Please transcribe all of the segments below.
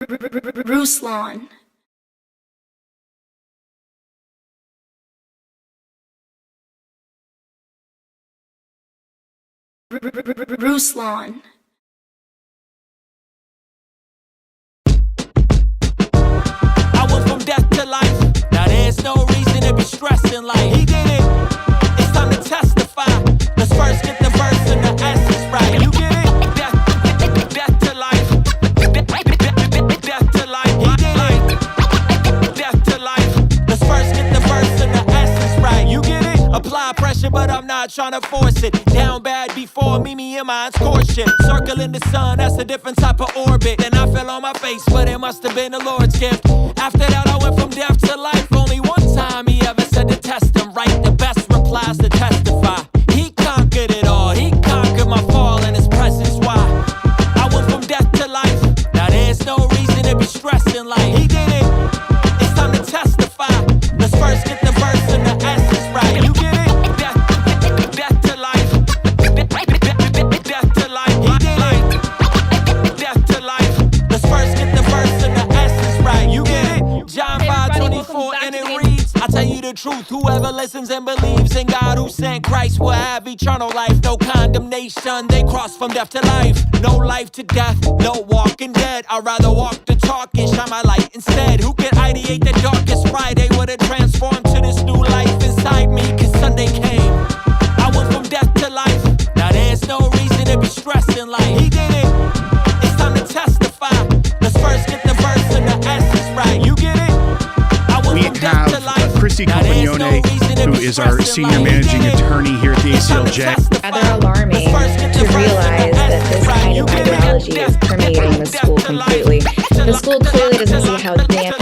Ruslan. Ruslan. I went from death to life. Now there's no reason to be stressing like he did it. It's time to testify. Let's first get the verse and the essence right. You get it? Death to life. Death to life. He did it. Death to life. Let's first get the verse and the essence right. You get it? Apply pressure, but I'm not trying to force it. Down bad before me and mine's courtship. Circling the sun, that's a different type of orbit. Then I fell on my face, but it must have been the Lord's gift. After that, I went from death to life. Only one time he ever said to test him right. The best replies to testify. He conquered it all. He conquered my fall and his presence. Why? I went from death to life. Now there's no reason to be stressing like he did it. It's time to testify. Let's first get the verse and the essence right. You get it? Death to life. Death to life. He did it. Death to life. Let's first get the verse and the essence right. You get it? John 5:24 and it reads, I tell you the truth, whoever listens and believes in God who sent Christ will have eternal life. No condemnation, they cross from death to life. No life to death, no walking dead. I'd rather walk the talk and shine my light instead. Who could ideate the darkest Friday would have transformed to this new life inside me? Cause Sunday came. I went from death to life. Now there's no reason to be stressing like he did it. It's time to testify. Let's first get the verse and the essence right. You get it? We have Christy Compagnone, who is our senior managing attorney here at the ACLJ. Rather alarming to realize that this kind of ideology is permeating the school completely. The school clearly doesn't see how damn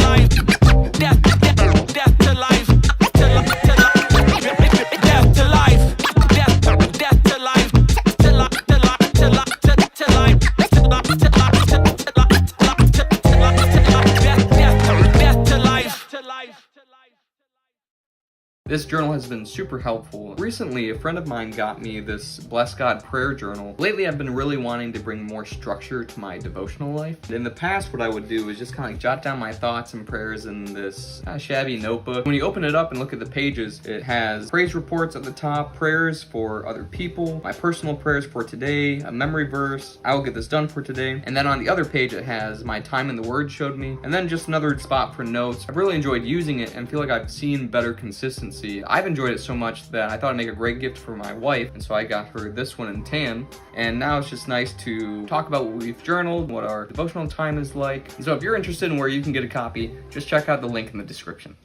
This journal has been super helpful. Recently, a friend of mine got me this Bless God prayer journal. Lately, I've been really wanting to bring more structure to my devotional life. In the past, what I would do is just kind of like jot down my thoughts and prayers in this shabby notebook. When you open it up and look at the pages, it has praise reports at the top, prayers for other people, my personal prayers for today, a memory verse, I will get this done for today. And then on the other page, it has my time in the Word showed me, and then just another spot for notes. I've really enjoyed using it and feel like I've seen better consistency. I've enjoyed it so much that I thought I'd make a great gift for my wife, and so I got her this one in tan. And now it's just nice to talk about what we've journaled, what our devotional time is like. And so if you're interested in where you can get a copy, just check out the link in the description.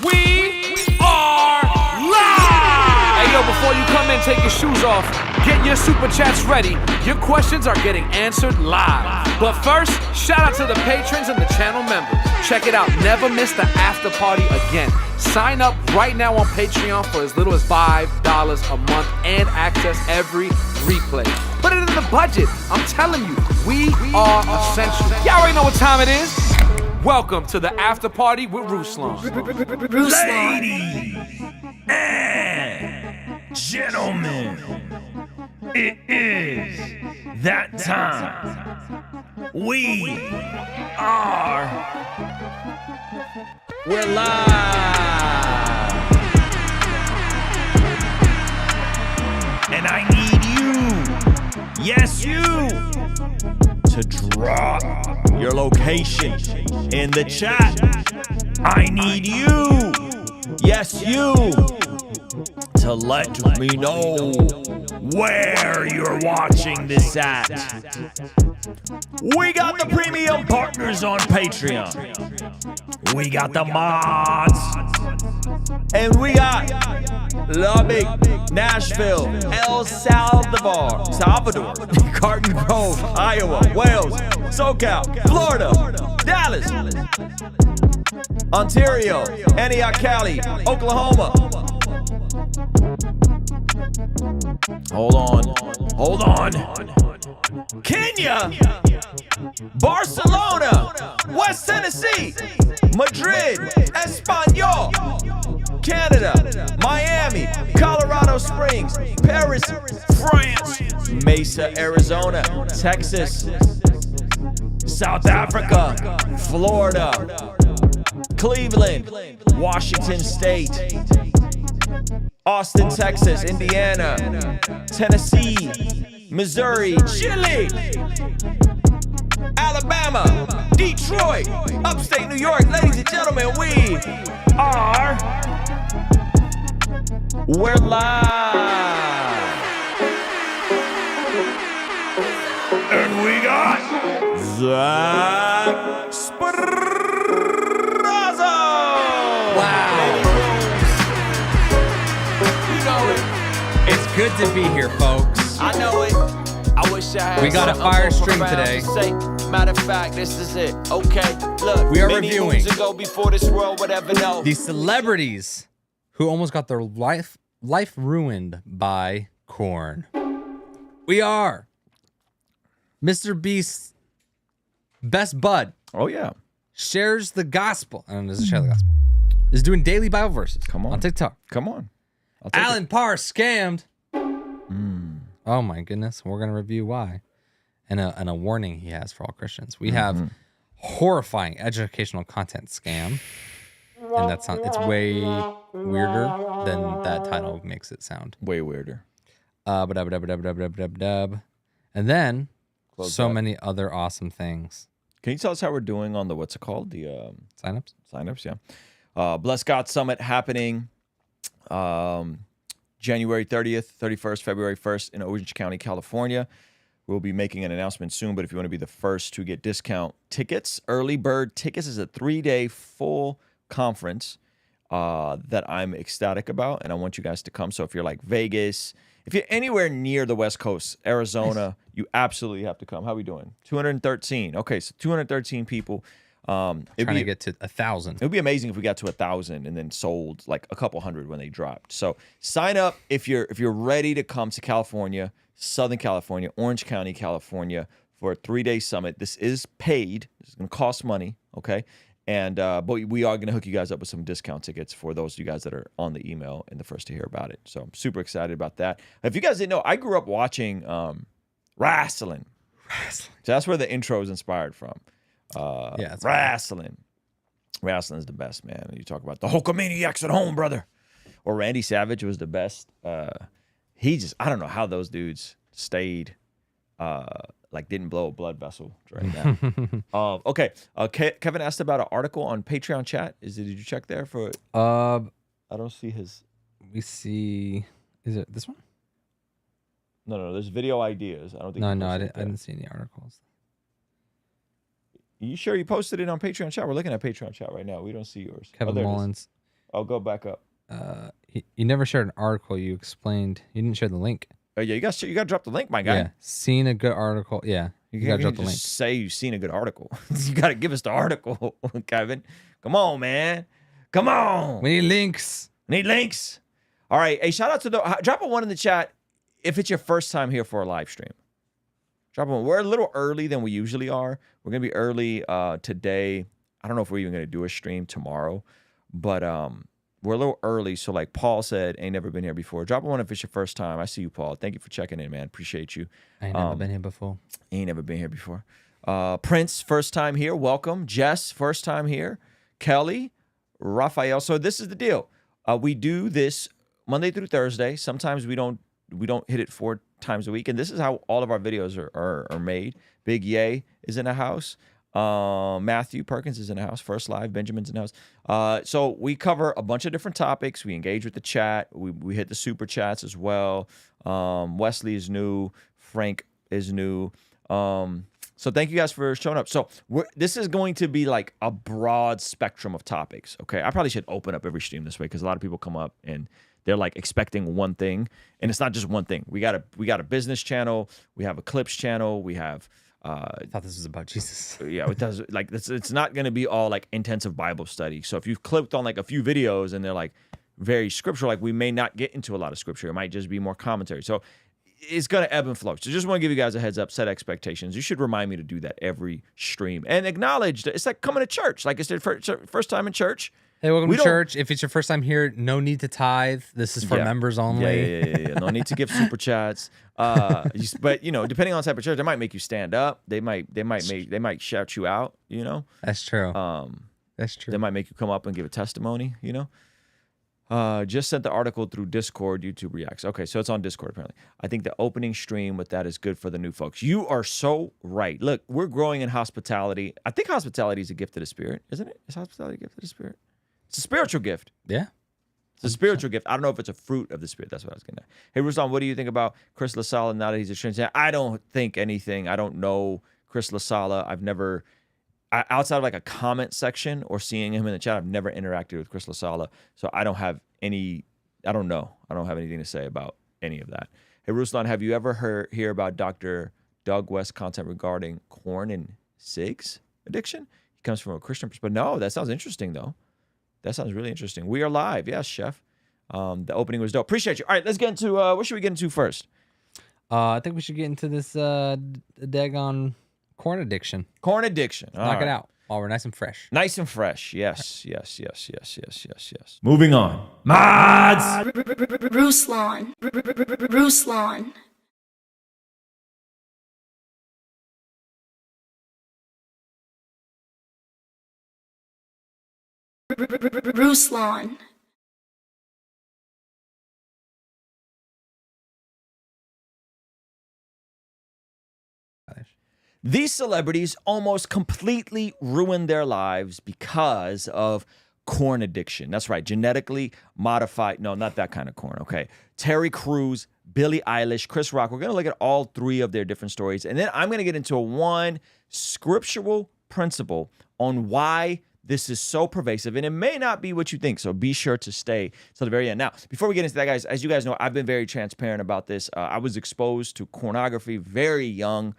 We are live! Hey yo, before you come in, take your shoes off. Get your super chats ready. Your questions are getting answered live. But first, shout out to the patrons and the channel members. Check it out, never miss the after party again. Sign up right now on Patreon for as little as $5 a month and access every replay. Put it in the budget. I'm telling you, we are essential. Y'all already know what time it is. Welcome to the after party with Ruslan. Ladies and gentlemen, it is that time. We're live. And I need you, yes you, to drop your location in the chat. I need you, yes you, to let me know where you're watching this at. We got the premium partners on Patreon. We got the mods. And we got Lubbock, Nashville, El Salvador, Garden Grove, Iowa, Wales, SoCal, Florida, Dallas, Ontario, Antioch, Cali, Oklahoma. Hold on. Kenya, Barcelona, West Tennessee, Madrid, Espanol, Canada, Miami, Colorado Springs, Paris, France, Mesa, Arizona, Texas, South Africa, Florida, Cleveland, Washington State, Austin, Texas, Indiana, Tennessee, Missouri, Chile, Alabama, Detroit, upstate New York. Ladies and gentlemen, we're live. And we got Zach Sprazzo. Wow. You know it. It's good to be here, folks. I know it. I wish I had We got a something fire more stream profound today. to say. Matter of fact, this is it. Okay, look. We are many reviewing moons ago before this world would ever know. The celebrities who almost got their life ruined by corn. We are Mr. Beast's best bud. Oh, yeah. Shares the gospel. I don't know, does it share the gospel? Is doing daily Bible verses. Come on. TikTok. Come on. I'll take Alan Parr scammed. Oh my goodness. We're going to review why. And a warning he has for all Christians. We have horrifying educational content scam. And that's not, it's way weirder than that title makes it sound. Way weirder. And then Close so that. many other awesome things. Can you tell us how we're doing on the, what's it called? The Signups? signups, yeah. Bless God Summit happening January 30th, 31st, February 1st in Orange County, California. We'll be making an announcement soon, but if you want to be the first to get discount tickets, early bird tickets is a 3-day full conference that I'm ecstatic about, and I want you guys to come. So if you're like Vegas, if you're anywhere near the West Coast, Arizona, you absolutely have to come. How are we doing? 213. Okay, so 213 people. Trying to get to 1,000. It would be amazing if we got to 1,000 and then sold like a couple hundred when they dropped. So sign up if you're ready to come to California, Southern California, Orange County, California for a 3-day summit. This is paid. This is going to cost money, okay? And but we are going to hook you guys up with some discount tickets for those of you guys that are on the email and the first to hear about it. So I'm super excited about that. If you guys didn't know, I grew up watching wrestling. So that's where the intro is inspired from. Yeah, it's wrestling. Wrestling is the best, man. You talk about the Hulkamaniacs at home, brother. Or Randy Savage was the best. He just, I don't know how those dudes stayed, like didn't blow a blood vessel during that. Okay. Kevin asked about an article on Patreon chat. Did you check there for? I don't see his. We see. Is it this one? No. There's video ideas. I don't think. No, I didn't see any articles. You sure you posted it on Patreon chat? We're looking at Patreon chat right now. We don't see yours. Kevin there it is. Mullins. I'll go back up. You never shared an article. You explained. You didn't share the link. Oh yeah, you got to drop the link, my guy. Yeah, seen a good article. Yeah, you got to drop the link. Say you've seen a good article. You got to give us the article, Kevin. Come on, man. Come on. We need links. Need links. All right. Hey, shout out to drop a 1 in the chat if it's your first time here for a live stream. Drop a 1. We're a little early than we usually are. We're gonna be early today. I don't know if we're even gonna do a stream tomorrow, but we're a little early. So like Paul said, ain't never been here before. Drop a 1 if it's your first time. I see you, Paul. Thank you for checking in, man. Appreciate you. I ain't never been here before. Ain't never been here before. Prince, first time here. Welcome. Jess, first time here. Kelly, Raphael. So this is the deal. We do this Monday through Thursday. Sometimes we don't hit it 4 times a week, and this is how all of our videos are made. Big Yay is in the house. Matthew Perkins is in the house. First Live, Benjamin's in the house. So we cover a bunch of different topics. We engage with the chat. We hit the super chats as well. Wesley is new. Frank is new. So thank you guys for showing up. So this is going to be like a broad spectrum of topics. Okay, I probably should open up every stream this way because a lot of people come up and they're like expecting one thing, and it's not just one thing. We got a business channel. We have a clips channel. We have. I thought this was about Jesus. Yeah, it does. Like it's not going to be all like intensive Bible study. So if you've clicked on like a few videos and they're like very scriptural, like we may not get into a lot of scripture. It might just be more commentary. So it's going to ebb and flow. So just want to give you guys a heads up, set expectations. You should remind me to do that every stream and acknowledge that it's like coming to church. Like it's their first time in church. Hey, welcome We to don't- church. If it's your first time here, no need to tithe. This is for members only. Yeah. No need to give super chats. But depending on the type of church, they might make you stand up. They might shout you out. That's true. That's true. They might make you come up and give a testimony. Just sent the article through Discord. YouTube reacts. Okay, so it's on Discord apparently. I think the opening stream with that is good for the new folks. You are so right. Look, we're growing in hospitality. I think hospitality is a gift of the Spirit, isn't it? Is hospitality a gift of the Spirit? It's a spiritual gift. Yeah. It's a spiritual gift. I don't know if it's a fruit of the Spirit. That's what I was getting at. Hey, Ruslan, what do you think about Chris LaSala now that he's a Trinitarian? I don't think anything. I don't know Chris LaSala. I've never, outside of like a comment section or seeing him in the chat, I've never interacted with Chris LaSala. So I don't have any, I don't know. I don't have anything to say about any of that. Hey, Ruslan, have you ever hear about Dr. Doug West's content regarding corn and cigs addiction? He comes from a Christian perspective. No, that sounds interesting though. That sounds really interesting. We are live. Yes, chef. The opening was dope. Appreciate you. All right, let's get into, what should we get into first? I think we should get into this daggone corn addiction. Corn addiction. Knock it out while we're nice and fresh. Nice and fresh. Yes. Moving on. Mods! Ruslan. Ruslan. Ruslan. These celebrities almost completely ruined their lives because of corn addiction. That's right, genetically modified. No, not that kind of corn, okay? Terry Crews, Billie Eilish, Chris Rock. We're going to look at all three of their different stories. And then I'm going to get into one scriptural principle on why this is so pervasive, and it may not be what you think, so be sure to stay till the very end. Now, before we get into that, guys, as you guys know, I've been very transparent about this. I was exposed to pornography very young.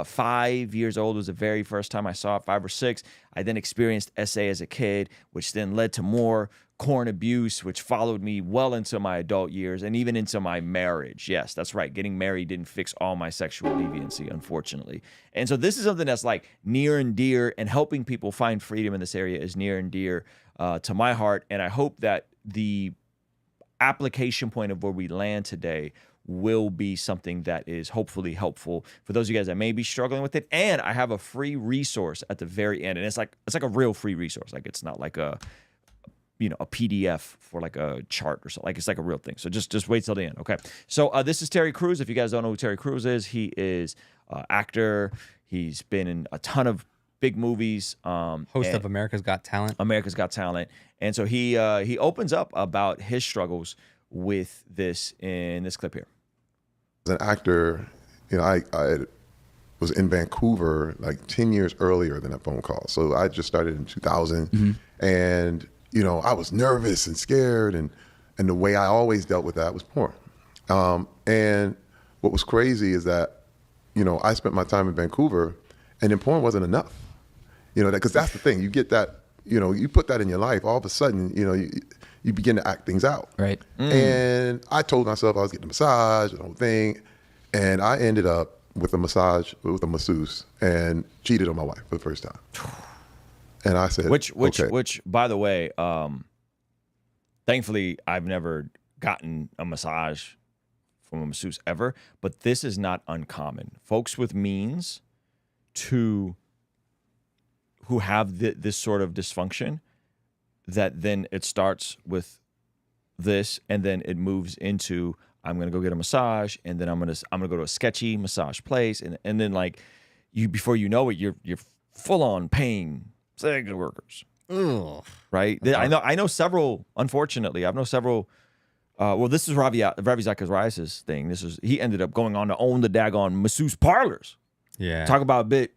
5 years old was the very first time I saw it, 5 or 6. I then experienced SA as a kid, which then led to more corn abuse, which followed me well into my adult years and even into my marriage. Yes, that's right. Getting married didn't fix all my sexual deviancy, unfortunately. And so this is something that's like near and dear, and helping people find freedom in this area is near and dear to my heart. And I hope that the application point of where we land today will be something that is hopefully helpful for those of you guys that may be struggling with it. And I have a free resource at the very end, and it's like a real free resource. Like, it's not like a PDF for like a chart or something. Like, it's like a real thing. So just wait till the end. Okay. So this is Terry Crews. If you guys don't know who Terry Crews is, he is actor. He's been in a ton of big movies. Host of America's Got Talent. America's Got Talent. And so he opens up about his struggles with this in this clip here. As an actor, I was in Vancouver like 10 years earlier than that phone call. So I just started in 2000, and I was nervous and scared, and the way I always dealt with that was porn. And what was crazy is that I spent my time in Vancouver, and then porn wasn't enough. Because that's the thing. You get that. You put that in your life. All of a sudden, you begin to act things out. Right. And I told myself I was getting a massage, the whole thing. And I ended up with a masseuse, and cheated on my wife for the first time. And I said, which, okay. by the way, thankfully I've never gotten a massage from a masseuse ever, but this is not uncommon. Folks with means who have this sort of dysfunction, that then it starts with this, and then it moves into, I'm gonna go get a massage, and then I'm gonna go to a sketchy massage place, and then like before you know it, you're full on paying sex workers. Ugh. Right? I know several. Unfortunately, I know several. Well, this is Ravi Zacharias' thing. He ended up going on to own the daggone masseuse parlors. Yeah. Talk about a bit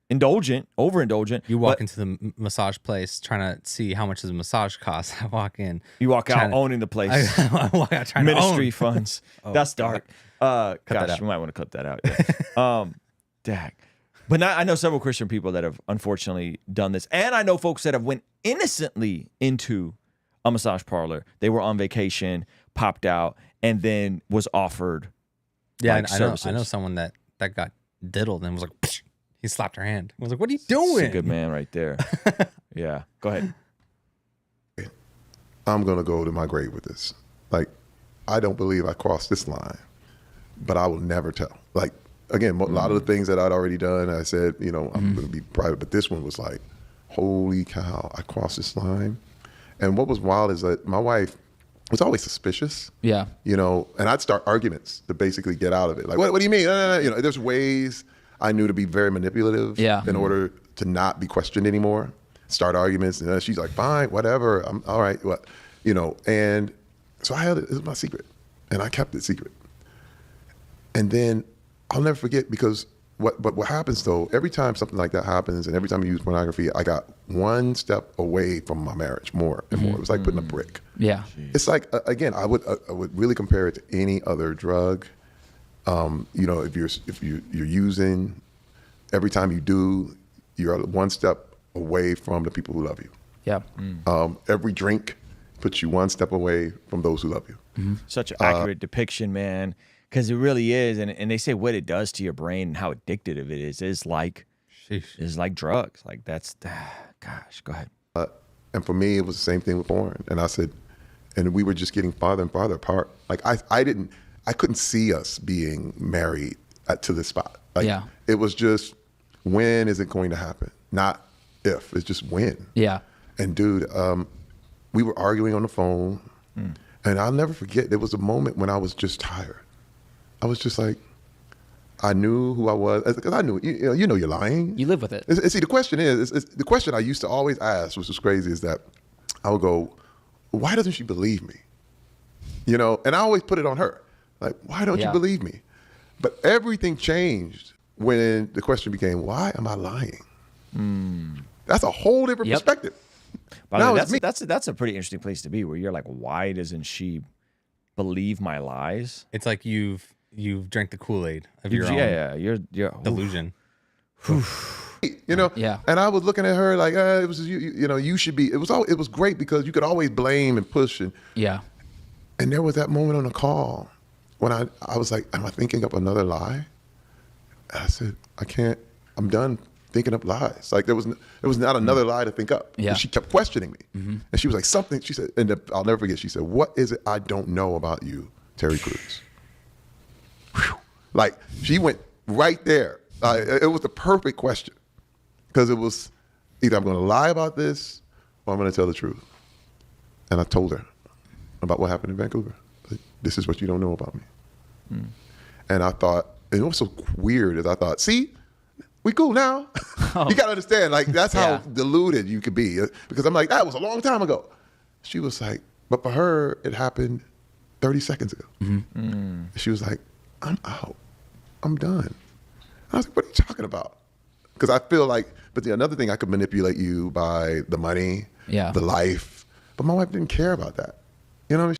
overindulgent. You walk into the massage place trying to see how much does a massage cost. I walk in. You walk out owning the place. I walk out trying Ministry to own. funds. That's dark. that Gosh, out. we might want to clip that out. Yeah. Dag. But I know several Christian people that have unfortunately done this. And I know folks that have went innocently into a massage parlor. They were on vacation, popped out, and then was offered services. I know someone that got diddled and was like, psh, he slapped her hand. I was like, what are you doing? That's a good man right there. Yeah. Go ahead. I'm going to go to my grave with this. Like, I don't believe I crossed this line, but I will never tell. Like, again, a lot of the things that I'd already done, I said, you know, I'm going to be private. But this one was like, holy cow, I crossed this line. And what was wild is that my wife was always suspicious. Yeah. You know, and I'd start arguments to basically get out of it. Like, what do you mean? You know, there's ways I knew to be very manipulative in order to not be questioned anymore. Start arguments, and she's like, fine, whatever, I'm all right, what, you know. And so I had it was my secret, and I kept it secret. And then I'll never forget, because what happens though, every time something like that happens, and every time you use pornography, I got one step away from my marriage more and more. It was like putting a brick. Yeah. It's like, again, I would really compare it to any other drug. You know, if you're using, every time you do, you're one step away from the people who love you. Yeah. Every drink puts you one step away from those who love you. Such an accurate depiction, man, because it really is. And they say what it does to your brain and how addictive it is like drugs. Like that's, gosh, go ahead. And for me, it was the same thing with porn. And I said, and we were just getting farther and farther apart. Like I couldn't see us being married to this spot. Like, it was just, when is it going to happen? Not if, it's just when. Yeah. And dude, we were arguing on the phone, and I'll never forget, there was a moment when I was just tired. I was just like, I knew who I was, because I knew, you know you're lying. You live with it. And see, the question is, the question I used to always ask, which was crazy, is that I would go, why doesn't she believe me? You know, and I always put it on her. Like, why don't you believe me? But everything changed when the question became, why am I lying? That's a whole different perspective. By the way, that's a pretty interesting place to be, where you're like, why doesn't she believe my lies? It's like you've drank the Kool-Aid of your own you're delusion. You know, and I was looking at her like, it was you know, you should be. It was great because you could always blame and push, and and there was that moment on the call when I was like, am I thinking up another lie? And I said, I can't. I'm done thinking up lies. Like there was not another lie to think up. And she kept questioning me, and she was like, something. She said, and I'll never forget. She said, "What is it I don't know about you, Terry Crews?" Whew. Like she went right there. It was the perfect question, because it was either I'm going to lie about this or I'm going to tell the truth. And I told her about what happened in Vancouver. This is what you don't know about me. And I thought, and it was so weird, as I thought, see, we cool now. You got to understand, like that's how deluded you could be. Because I'm like, that was a long time ago. She was like, but for her, it happened 30 seconds ago. She was like, I'm out. I'm done. I was like, what are you talking about? Because I feel like, but another thing, I could manipulate you by the money, the life. But my wife didn't care about that. You know what I mean?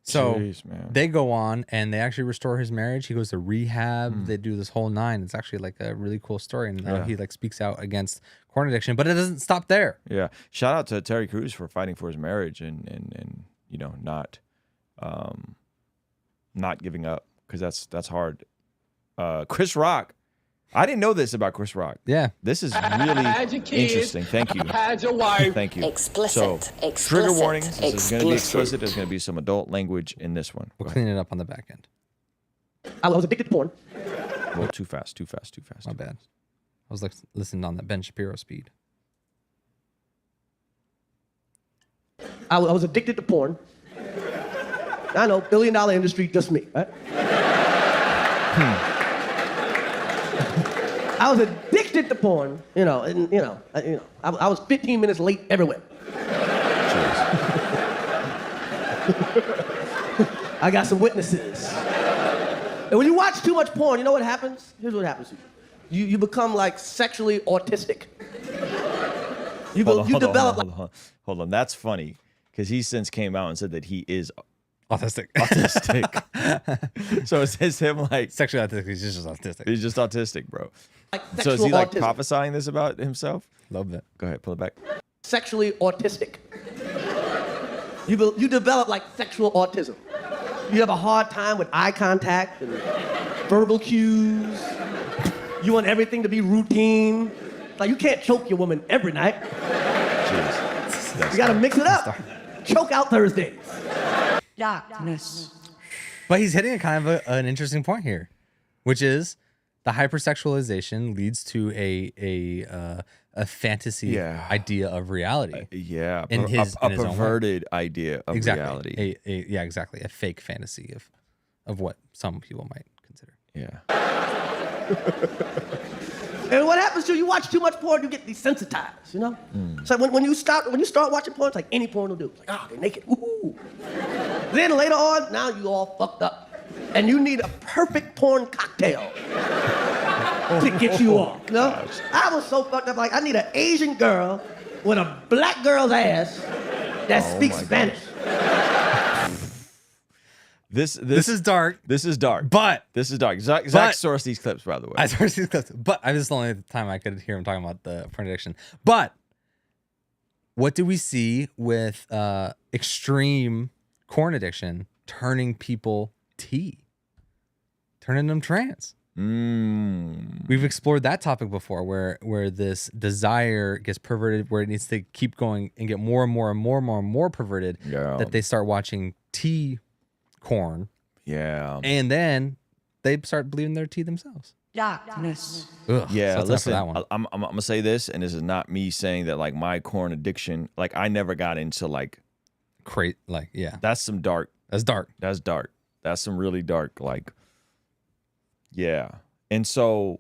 So they go on and they actually restore his marriage. He goes to rehab. They do this whole nine. It's actually like a really cool story. And he like speaks out against porn addiction, but it doesn't stop there. Yeah. Shout out to Terry Crews for fighting for his marriage and you know, not giving up, because that's hard. Chris Rock. I didn't know this about Chris Rock. Yeah. This is really interesting. Thank you. Thank you. Explicit. So, trigger warnings. This is going to be explicit. There's going to be some adult language in this one. We'll clean it up on the back end. I was addicted to porn. Well, too fast. My bad. I was like listening on that Ben Shapiro speed. I was addicted to porn. I know, $1 billion industry, just me, right? I was addicted to porn, I was 15 minutes late everywhere. I got some witnesses. And when you watch too much porn, you know what happens? Here's what happens to you. You become like sexually autistic. Hold on. That's funny, because he since came out and said that he is autistic. So it's him like sexually autistic. He's just autistic. He's just autistic, bro. Like so is he like autism. prophesying this about himself? Love that. Go ahead, pull it back. Sexually autistic. You develop like sexual autism. You have a hard time with eye contact and verbal cues. You want everything to be routine. Like you can't choke your woman every night. Jeez. You gotta mix it up. choke out Thursdays. Darkness. But he's hitting a kind of an interesting point here, which is the hypersexualization leads to a fantasy idea of reality. In his a perverted idea of reality. Exactly. A fake fantasy of what some people might consider. Yeah. And what happens to you watch too much porn, you get desensitized, you know? So when you start watching porn, it's like any porn will do. It's like, they're naked. Ooh. Then later on, now you all fucked up. And you need a perfect porn cocktail to get you off. You know? I was so fucked up, like I need an Asian girl with a black girl's ass that speaks Spanish. This is dark. This is dark. But this is dark. Zach sourced these clips, by the way. I sourced these clips, but this is the only time I could hear him talking about the porn addiction. But what do we see with extreme corn addiction turning people turning them trans? We've explored that topic before, where this desire gets perverted, where it needs to keep going and get more and more and more and more and more perverted. That they start watching corn. Yeah. And then they start believing their tea themselves. Darkness. Ugh, yeah, so listen, that one. I'm gonna say this, and this is not me saying that like my corn addiction, like I never got into like that's some dark. That's dark. That's dark. That's some really dark, like, yeah. And so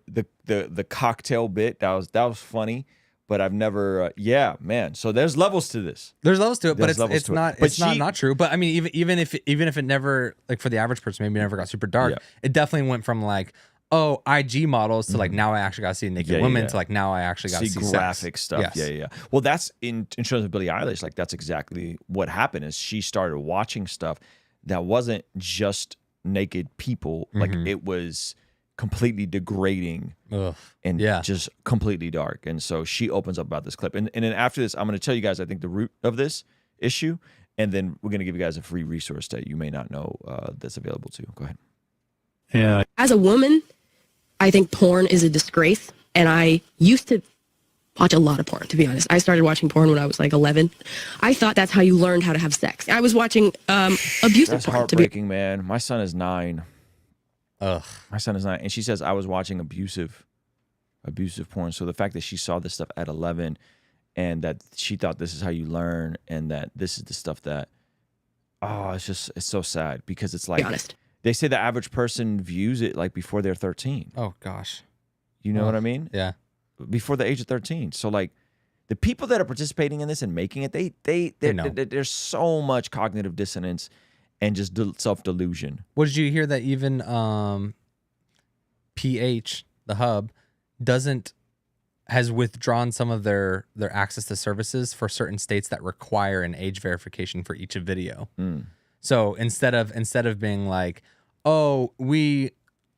the cocktail bit, that was funny. But I've never, man. So there's levels to this. There's levels to it, but it's not true. But I mean, even if it never, like for the average person, maybe it never got super dark. It definitely went from like, oh, IG models to like now I actually got to see naked women to like now I actually got to see graphic sex. stuff. Yes. Yeah. Well, that's in terms of Billie Eilish. Like that's exactly what happened. Is she started watching stuff that wasn't just naked people. Like it was completely degrading and just completely dark. And so she opens up about this clip. And then after this, I'm going to tell you guys, I think, the root of this issue. And then we're going to give you guys a free resource that you may not know that's available too. Go ahead. Yeah. As a woman, I think porn is a disgrace. And I used to watch a lot of porn, to be honest. I started watching porn when I was like 11. I thought that's how you learned how to have sex. I was watching abusive That's porn. heartbreaking, man. My son is 9. Ugh. My son is 9, and she says I was watching abusive porn. So the fact that she saw this stuff at 11, and that she thought this is how you learn, and that this is the stuff that, it's so sad because it's like, they say the average person views it like before they're 13. Oh gosh, you know what I mean? Yeah, before the age of 13. So like, the people that are participating in this and making it, there's so much cognitive dissonance. And just self-delusion. What did you hear that even PH, the hub, has withdrawn some of their access to services for certain states that require an age verification for each video. So instead of being like, oh, we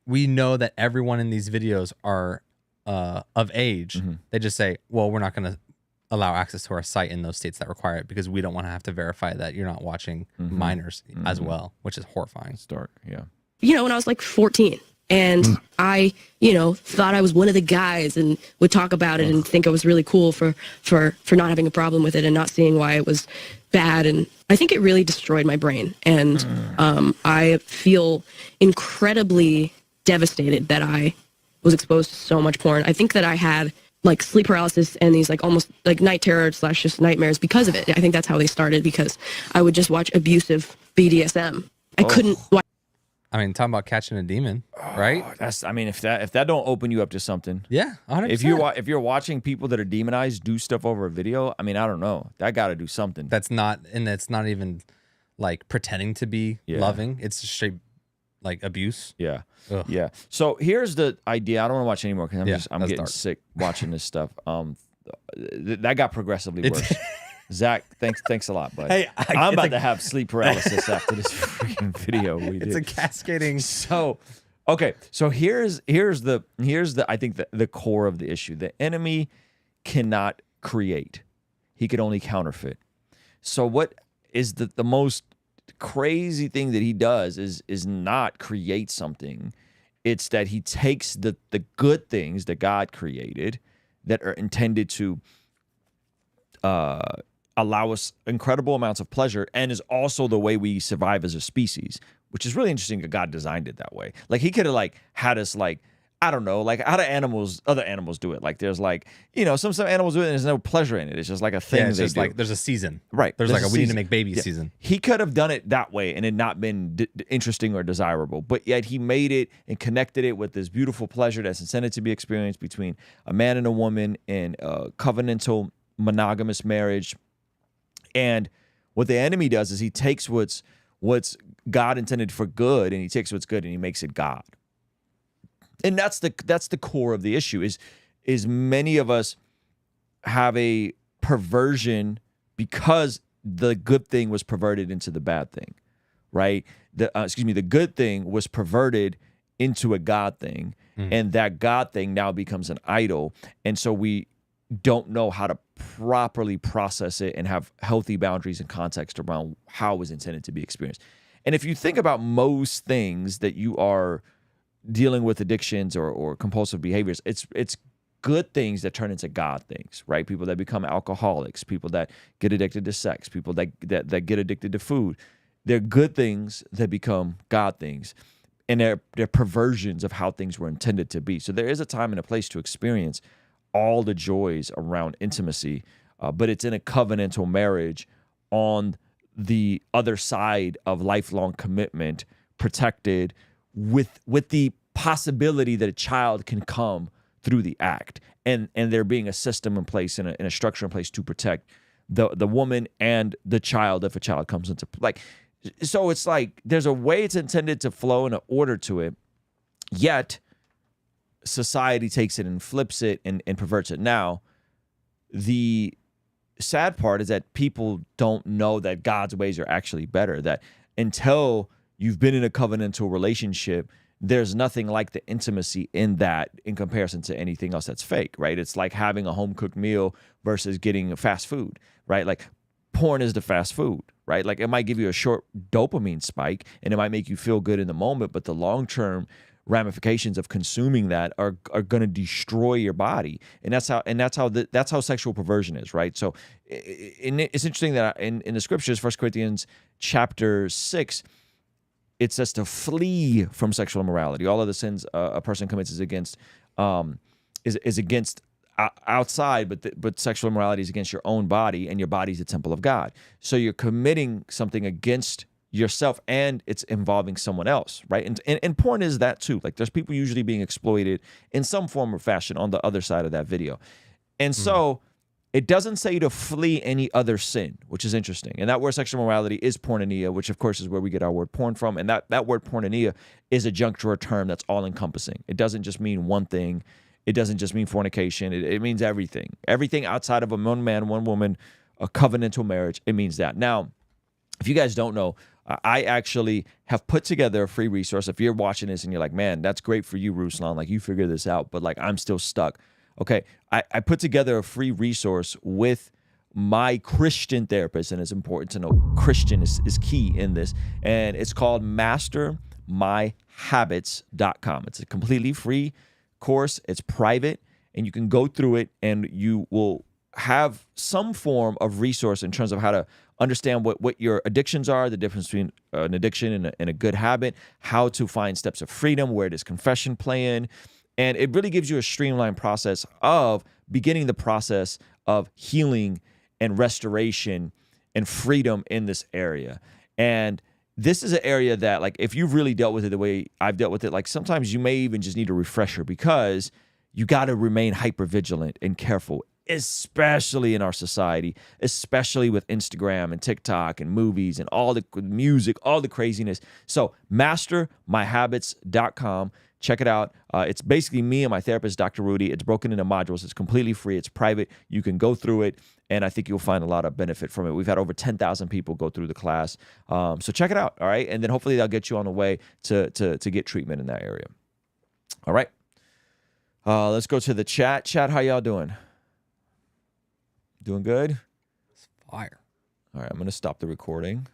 know that everyone in these videos are of age, they just say, well, we're not going to allow access to our site in those states that require it because we don't want to have to verify that you're not watching minors as well, which is horrifying. It's dark, yeah. You know, when I was like 14 and I, thought I was one of the guys and would talk about it and think I was really cool for not having a problem with it and not seeing why it was bad. And I think it really destroyed my brain. And I feel incredibly devastated that I was exposed to so much porn. I think that I had like sleep paralysis and these like almost like night terror / just nightmares because of it. I think that's how they started, because I would just watch abusive BDSM. I couldn't watch. I mean, talking about catching a demon, right? If that don't open you up to something. Yeah, 100%. If you're watching people that are demonized do stuff over a video, I mean, I don't know. That got to do something. That's not even like pretending to be loving. It's just straight like abuse. Yeah. Ugh. Yeah. So here's the idea. I don't want to watch anymore because I'm getting dark. sick watching this stuff. That got progressively worse. Zach, thanks a lot, bud. Hey, I'm about to have sleep paralysis after this freaking video we did. It's a cascading. So, okay. So here's the I think the core of the issue. The enemy cannot create. He could only counterfeit. So what is the most crazy thing that he does is not create something. It's that he takes the good things that God created that are intended to allow us incredible amounts of pleasure and is also the way we survive as a species, which is really interesting that God designed it that way. Like he could have like had us like, I don't know, like how do other animals do it? Like there's like, some animals do it and there's no pleasure in it. It's just like a thing it's they just do. like there's a season. Right. There's like a we need to season. make babies season. He could have done it that way and it not been interesting or desirable, but yet he made it and connected it with this beautiful pleasure that's intended to be experienced between a man and a woman in a covenantal monogamous marriage. And what the enemy does is he takes what's God intended for good and he takes what's good and he makes it God. And that's the core of the issue is many of us have a perversion because the good thing was perverted into the bad thing, right? The good thing was perverted into a God thing, and that God thing now becomes an idol, and so we don't know how to properly process it and have healthy boundaries and context around how it was intended to be experienced. And if you think about most things that you are dealing with addictions or compulsive behaviors, it's good things that turn into God things, right? People that become alcoholics, people that get addicted to sex, people that get addicted to food. They're good things that become God things. And they're perversions of how things were intended to be. So there is a time and a place to experience all the joys around intimacy, but it's in a covenantal marriage on the other side of lifelong commitment, protected with the possibility that a child can come through the act, and there being a system in place and a structure in place to protect the woman and the child if a child comes into like. So it's like there's a way it's intended to flow and an order to it, yet society takes it and flips it and perverts it. Now, the sad part is that people don't know that God's ways are actually better, that until you've been in a covenantal relationship, there's nothing like the intimacy in that in comparison to anything else that's fake, right? It's like having a home-cooked meal versus getting fast food, right? Like porn is the fast food, right? Like it might give you a short dopamine spike and it might make you feel good in the moment, but the long-term ramifications of consuming that are going to destroy your body, and that's how sexual perversion is, right? So it's interesting that in the scriptures, 1 Corinthians chapter 6, it says to flee from sexual immorality. All of the sins a person commits is against outside, but sexual immorality is against your own body, and your body is the temple of God. So you're committing something against yourself, and it's involving someone else, right? And porn is that too. Like there's people usually being exploited in some form or fashion on the other side of that video. And so it doesn't say to flee any other sin, which is interesting. And that word sexual morality is porneia, which of course is where we get our word porn from. And that word porneia is a juncture term that's all encompassing. It doesn't just mean one thing. It doesn't just mean fornication. It means everything. Everything outside of a one man, one woman, a covenantal marriage, it means that. Now, if you guys don't know, I actually have put together a free resource. If you're watching this and you're like, man, that's great for you, Ruslan, like you figure this out, but like I'm still stuck. Okay, I put together a free resource with my Christian therapist, and it's important to know Christian is key in this, and it's called MasterMyHabits.com. It's a completely free course. It's private, and you can go through it, and you will have some form of resource in terms of how to understand what your addictions are, the difference between an addiction and a good habit, how to find steps of freedom, where does confession play in. And it really gives you a streamlined process of beginning the process of healing and restoration and freedom in this area. And this is an area that, like, if you've really dealt with it the way I've dealt with it, like sometimes you may even just need a refresher, because you got to remain hyper vigilant and careful, especially in our society, especially with Instagram and TikTok and movies and all the music, all the craziness. So MasterMyHabits.com. Check it out. It's basically me and my therapist, Dr. Rudy. It's broken into modules. It's completely free. It's private. You can go through it, and I think you'll find a lot of benefit from it. We've had over 10,000 people go through the class. So check it out, all right? And then hopefully that'll get you on the way to get treatment in that area. All right. Let's go to the chat. Chat, how y'all doing? Doing good? It's fire. All right, I'm going to stop the recording.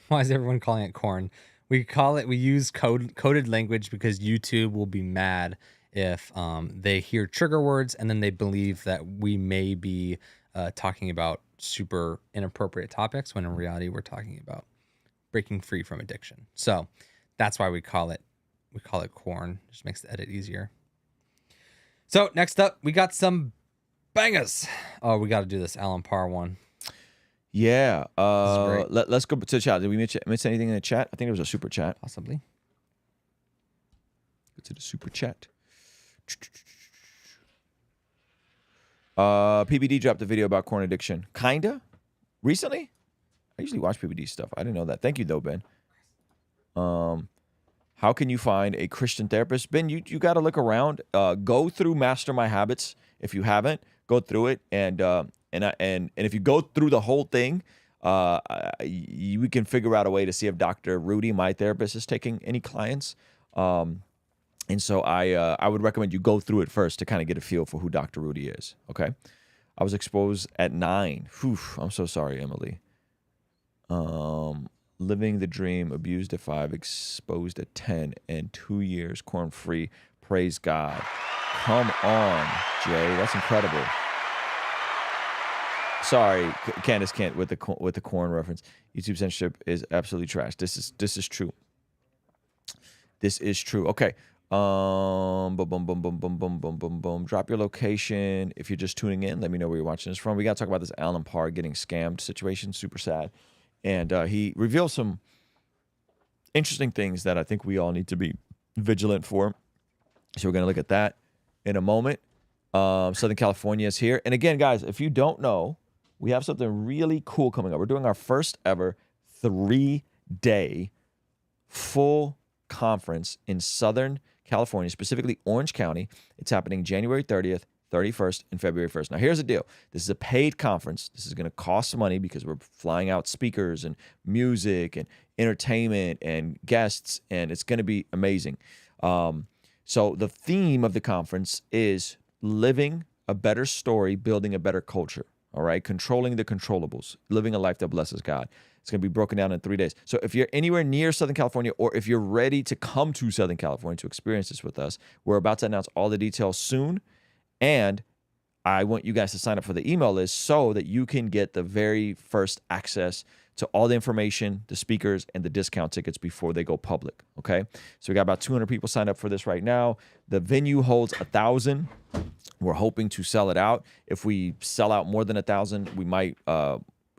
Why is everyone calling it corn? We use coded language because YouTube will be mad if they hear trigger words and then they believe that we may be talking about super inappropriate topics when in reality we're talking about breaking free from addiction. So that's why we call it corn. Just makes the edit easier. So next up, we got some bangers. Oh, we got to do this Alan Parr one. Yeah. Let's go to the chat. Did we miss anything in the chat? I think there was a super chat. Possibly. Go to the super chat. PBD dropped a video about corn addiction. Kinda? Recently? I usually watch PBD stuff. I didn't know that. Thank you, though, Ben. How can you find a Christian therapist? Ben, you got to look around. Go through Master My Habits. If you haven't, go through it. And if you go through the whole thing, we can figure out a way to see if Dr. Rudy, my therapist, is taking any clients. And so I would recommend you go through it first to kind of get a feel for who Dr. Rudy is, okay? I was exposed at 9. Whew, I'm so sorry, Emily. Living the dream, abused at 5, exposed at 10, and 2 years corn-free. Praise God. Come on, Jay. That's incredible. Sorry, Candace can't with the corn reference. YouTube censorship is absolutely trash. This is true. This is true. Okay. Boom, boom, boom, boom, boom, boom, boom, boom, boom. Drop your location. If you're just tuning in, let me know where you're watching this from. We got to talk about this Alan Parr getting scammed situation. Super sad. And he revealed some interesting things that I think we all need to be vigilant for. So we're going to look at that in a moment. Southern California is here. And again, guys, if you don't know, we have something really cool coming up. We're doing our first ever 3-day full conference in Southern California, specifically Orange County. It's happening January 30th, 31st, and February 1st. Now, here's the deal. This is a paid conference. This is going to cost some money because we're flying out speakers and music and entertainment and guests, and it's going to be amazing. So the theme of the conference is living a better story, building a better culture, all right? Controlling the controllables, living a life that blesses God. It's going to be broken down in 3 days. So if you're anywhere near Southern California, or if you're ready to come to Southern California to experience this with us, we're about to announce all the details soon. And I want you guys to sign up for the email list so that you can get the very first access to all the information, the speakers, and the discount tickets before they go public, okay? So we got about 200 people signed up for this right now. The venue holds 1,000. We're hoping to sell it out. If we sell out more than 1,000, we might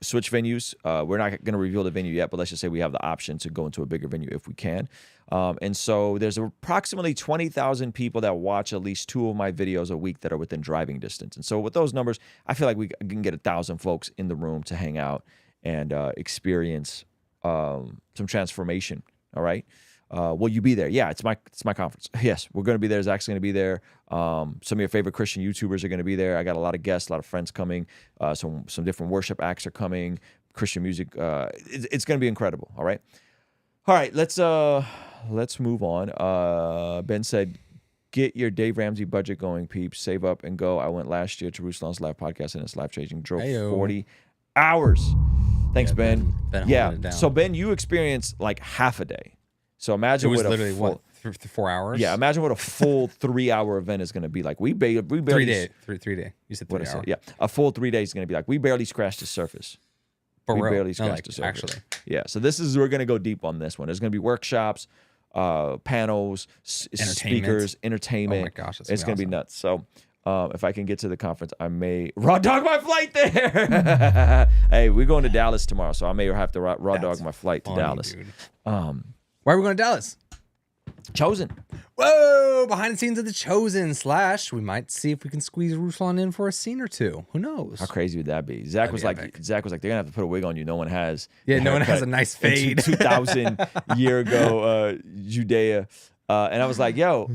switch venues. We're not going to reveal the venue yet, but let's just say we have the option to go into a bigger venue if we can. And so there's approximately 20,000 people that watch at least 2 of my videos a week that are within driving distance. And so with those numbers, I feel like we can get 1,000 folks in the room to hang out and experience some transformation. All right. Will you be there? Yeah, it's my conference. Yes, we're going to be there. Zach's going to be there. Some of your favorite Christian YouTubers are going to be there. I got a lot of guests, a lot of friends coming. Some different worship acts are coming. Christian music. It's going to be incredible. All right. Let's move on. Ben said, "Get your Dave Ramsey budget going, peeps. Save up and go. I went last year to Ruslan's live podcast and it's life changing. Drove 40 hours. Thanks, Ben. Yeah. So Ben, you experienced like half a day. So imagine it was what literally a full, what 4 hours. Yeah, imagine what a full 3-hour event is going to be like. We barely 3 day. You said 3 hours. Yeah, a full 3 days is going to be like. We barely scratched the surface. We barely scratched the surface. Actually, yeah. So we're going to go deep on this one. There's going to be workshops, panels, speakers, entertainment. Oh my gosh, it's going to be nuts. So. If I can get to the conference, I may raw dog my flight there. Hey, we're going to Dallas tomorrow, so I may have to raw dog my flight to Dallas. Dude. Why are we going to Dallas? Chosen. Whoa! Behind the scenes of The Chosen / we might see if we can squeeze Ruslan in for a scene or two. Who knows? How crazy would that be? Zach was like, they're gonna have to put a wig on you. No one has. Yeah, no one has a nice fade. 2,000 year ago, Judea, and I was like, yo,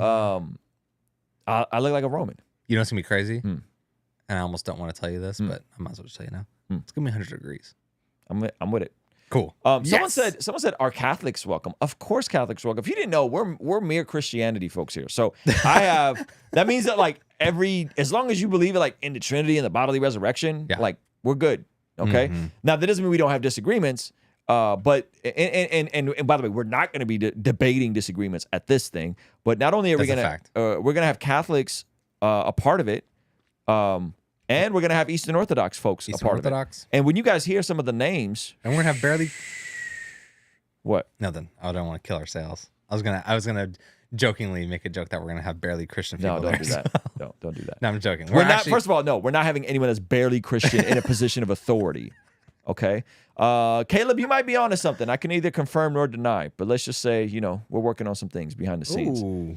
I look like a Roman. You know what's gonna be crazy? And I almost don't want to tell you this, but I might as well just tell you now. It's gonna be 100 degrees. I'm with it. Cool. Someone said, "Are Catholics welcome?" Of course, Catholics welcome. If you didn't know, we're mere Christianity folks here. So that means that like as long as you believe it, like in the Trinity and the bodily resurrection, like we're good. Okay. Now that doesn't mean we don't have disagreements. But by the way, we're not going to be debating disagreements at this thing. But not only are we're going to have Catholics a part of it, And we're going to have Eastern Orthodox folks a Eastern part of Orthodox. it. And when you guys hear some of the names. And we're going to have barely. What? Nothing. I don't want to kill our sales. I was gonna jokingly make a joke that we're gonna have barely Christian people. No, don't there, do so- that. No, don't do that. No, I'm joking. We're not. Actually, First of all, no, we're not having anyone that's barely Christian in a position of authority. Okay, Caleb, you might be onto something. I can neither confirm nor deny, but let's just say we're working on some things behind the scenes. Ooh.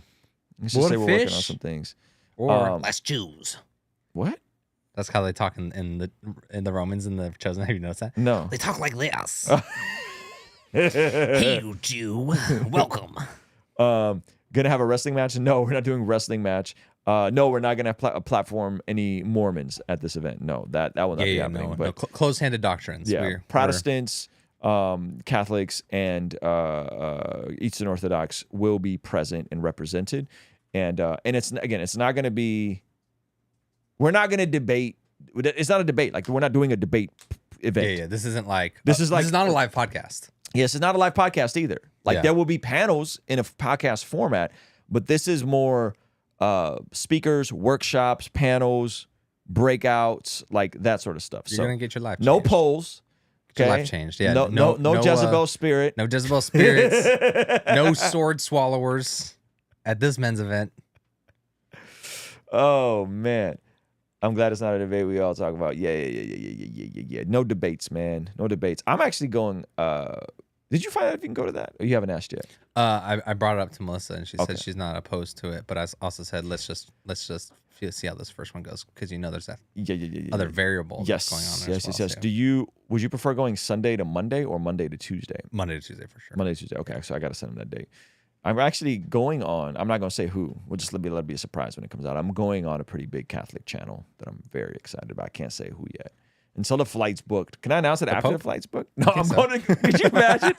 Let's just say we're working on some things. Or less Jews. What? That's how they talk in the Romans and the Chosen. Have you noticed that? No. They talk like this. Hey, you Jew, welcome. Gonna have a wrestling match? No, we're not doing wrestling match. No, we're not gonna platform any Mormons at this event. No, that will not be happening. No, but closed-handed doctrines. Yeah, Protestants, Catholics, and Eastern Orthodox will be present and represented. And it's not gonna be. We're not gonna debate. It's not a debate. Like we're not doing a debate event. Yeah. This isn't like this is not a live podcast. Yes, it's not a live podcast either. Like there will be panels in a podcast format, but this is more speakers, workshops, panels, breakouts, like that sort of stuff. You're so gonna get your life changed. No polls. Get Okay. your life changed. Yeah. No Jezebel spirit. No Jezebel spirits. No sword swallowers at this men's event. Oh man. I'm glad it's not a debate we all talk about. Yeah. No debates, man. No debates. I'm actually going. Did you find out if you can go to that? Or you haven't asked yet? I brought it up to Melissa and she said she's not opposed to it, but I also said let's just see how this first one goes because there's that other variables going on. Yes. Would you prefer going Sunday to Monday or Monday to Tuesday? Monday to Tuesday for sure. Monday to Tuesday. Okay, so I got to send them that date. I'm actually going on. I'm not going to say who. We'll just let it be a surprise when it comes out. I'm going on a pretty big Catholic channel that I'm very excited about. I can't say who yet. Until the flight's booked. Can I announce it after the flight's booked? No, I'm going to. Could you imagine?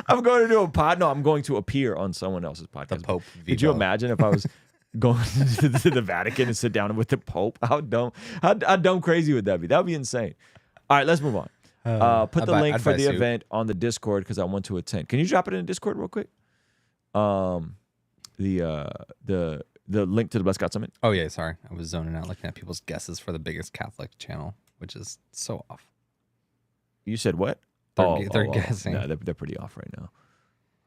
I'm going to do a pod. No, I'm going to appear on someone else's podcast. The Pope. Could you imagine if I was going to the Vatican and sit down with the Pope? How dumb crazy would that be? That would be insane. All right, let's move on. Put the link for the event on the Discord because I want to attend. Can you drop it in the Discord real quick? The link to the Blessed God Summit. Oh yeah, sorry, I was zoning out looking at people's guesses for the biggest Catholic channel, which is so off. You said what? They're guessing. No, they're pretty off right now.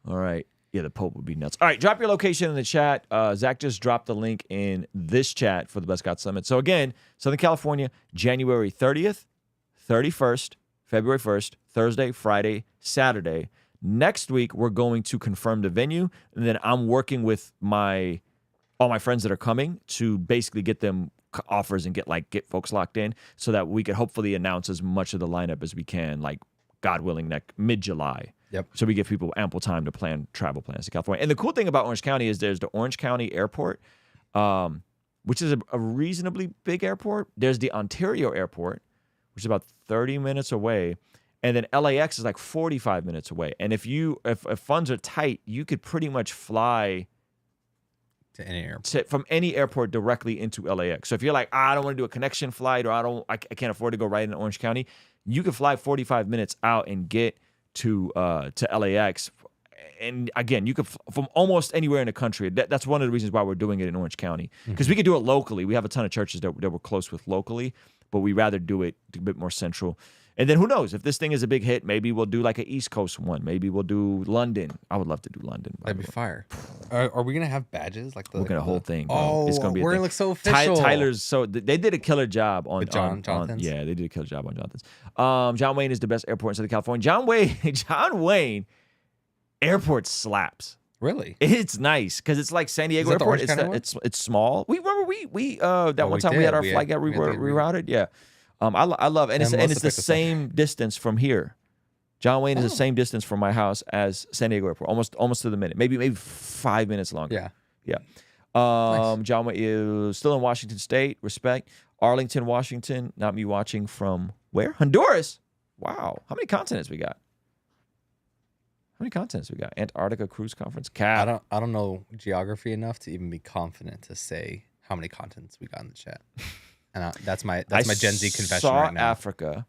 All right. Yeah, the Pope would be nuts. All right, drop your location in the chat. Zach just dropped the link in this chat for the Blessed God Summit. So again, Southern California, January 30th, 31st, February 1st, Thursday, Friday, Saturday. Next week, we're going to confirm the venue, and then I'm working with all my friends that are coming to basically get them offers and get folks locked in so that we could hopefully announce as much of the lineup as we can, like God willing, mid-July. Yep. So we give people ample time to plan travel plans to California. And the cool thing about Orange County is there's the Orange County Airport, which is a reasonably big airport. There's the Ontario Airport, which is about 30 minutes away. And then LAX is like 45 minutes away. And if funds are tight, you could pretty much fly to any airport. From any airport directly into LAX. So if you're like, I don't want to do a connection flight, or I can't afford to go right into Orange County, you can fly 45 minutes out and get to LAX. And again, you could from almost anywhere in the country. That's one of the reasons why we're doing it in Orange County, because we could do it locally. We have a ton of churches that we're close with locally, but we rather do it a bit more central. And then who knows? If this thing is a big hit, maybe we'll do like an East Coast one. Maybe we'll do London. I would love to do London. That'd be fire. Are we gonna have badges? Like we're gonna whole thing. Bro. Oh, it's gonna be. We're gonna look so official. Tyler's they did a killer job on Jonathan's. Yeah, they did a killer job on Jonathan's. John Wayne is the best airport in Southern California. John Wayne Airport slaps. Really? It's nice because it's like San Diego Airport. It's small. We remember we that one time we had our flight got rerouted. Yeah. I love and it's the same distance from here. John Wayne is the same distance from my house as San Diego Airport, almost to the minute, maybe 5 minutes longer. Yeah. Nice. John Wayne is still in Washington State. Respect. Arlington, Washington. Not me watching from where? Honduras. Wow. How many continents we got? Antarctica Cruise Conference. I don't know geography enough to even be confident to say how many continents we got in the chat. And that's my Gen Z confession right now. I saw Africa.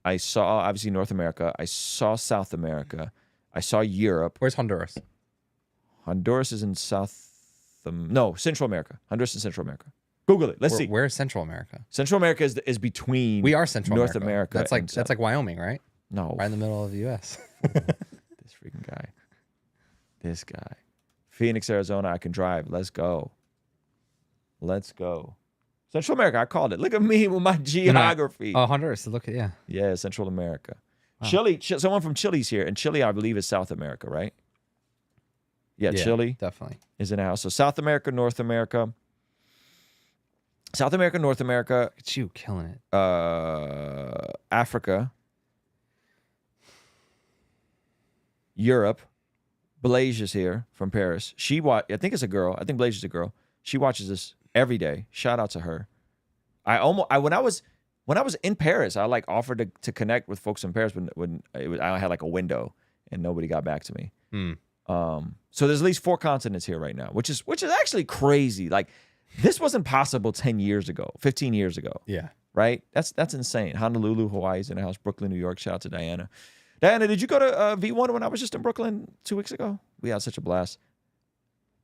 I saw, obviously, North America. I saw South America. I saw Europe. Where's Honduras? Honduras is in Central America. Honduras is in Central America. Google it. Let's see. Where's Central America? Central America is between. We are Central North America. That's like Wyoming, right? No. Right in the middle of the U.S. This freaking guy. This guy. Phoenix, Arizona. I can drive. Let's go. Let's go. Central America. I called it. Look at me with my geography. Oh, Honduras. Look at Yeah, Central America. Wow. Chile. Someone from Chile's here, and Chile, I believe, is South America, right? Yeah, Chile definitely is in a house. So South America, North America. South America, North America. It's you killing it. Africa. Europe. Blaise is here from Paris. I think it's a girl. I think Blaise is a girl. She watches this every day. Shout out to her. When I was in Paris, I like offered to connect with folks in Paris when I had like a window and nobody got back to me. So there's at least 4 continents here right now, which is actually crazy. Like this wasn't possible 10 years ago, 15 years ago. Yeah. Right? That's insane. Honolulu, Hawaii's in the house. Brooklyn, New York. Shout out to Diana. Diana, did you go to V1 when I was just in Brooklyn 2 weeks ago? We had such a blast.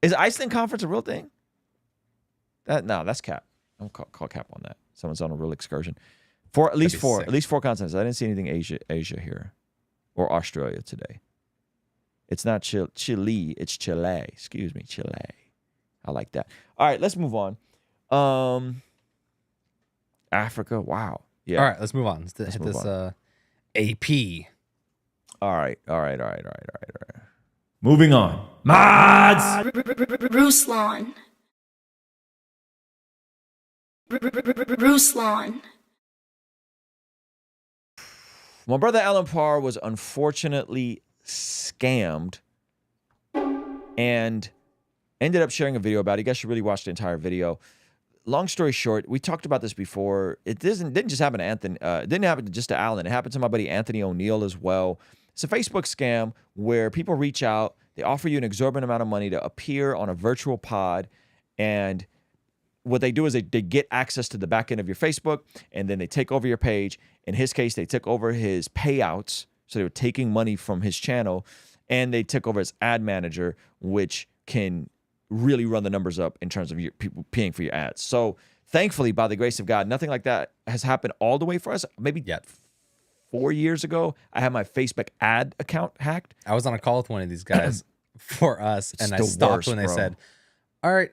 Is Iceland Conference a real thing? No, that's cap. I'll call cap on that. Someone's on a real excursion. At least four continents. I didn't see anything Asia here or Australia today. It's not Chile. It's Chile. Excuse me, Chile. I like that. All right, let's move on. Africa. Wow. Yeah. All right, let's move on. Let's hit this AP. All right. Moving on. Mods. Ruslan. Ruslan. My brother Alan Parr was unfortunately scammed and ended up sharing a video about it. You guys should really watch the entire video. Long story short, we talked about this before. It didn't just happen to Anthony. It didn't happen just to Alan. It happened to my buddy Anthony O'Neill as well. It's a Facebook scam where people reach out. They offer you an exorbitant amount of money to appear on a virtual pod, and what they do is they get access to the back end of your Facebook, and then they take over your page. In his case, they took over his payouts. So they were taking money from his channel, and they took over his ad manager, which can really run the numbers up in terms of your people paying for your ads. So thankfully, by the grace of God, nothing like that has happened all the way for us. Maybe 4 years ago, I had my Facebook ad account hacked. I was on a call with one of these guys for us, and I stopped when they said, all right,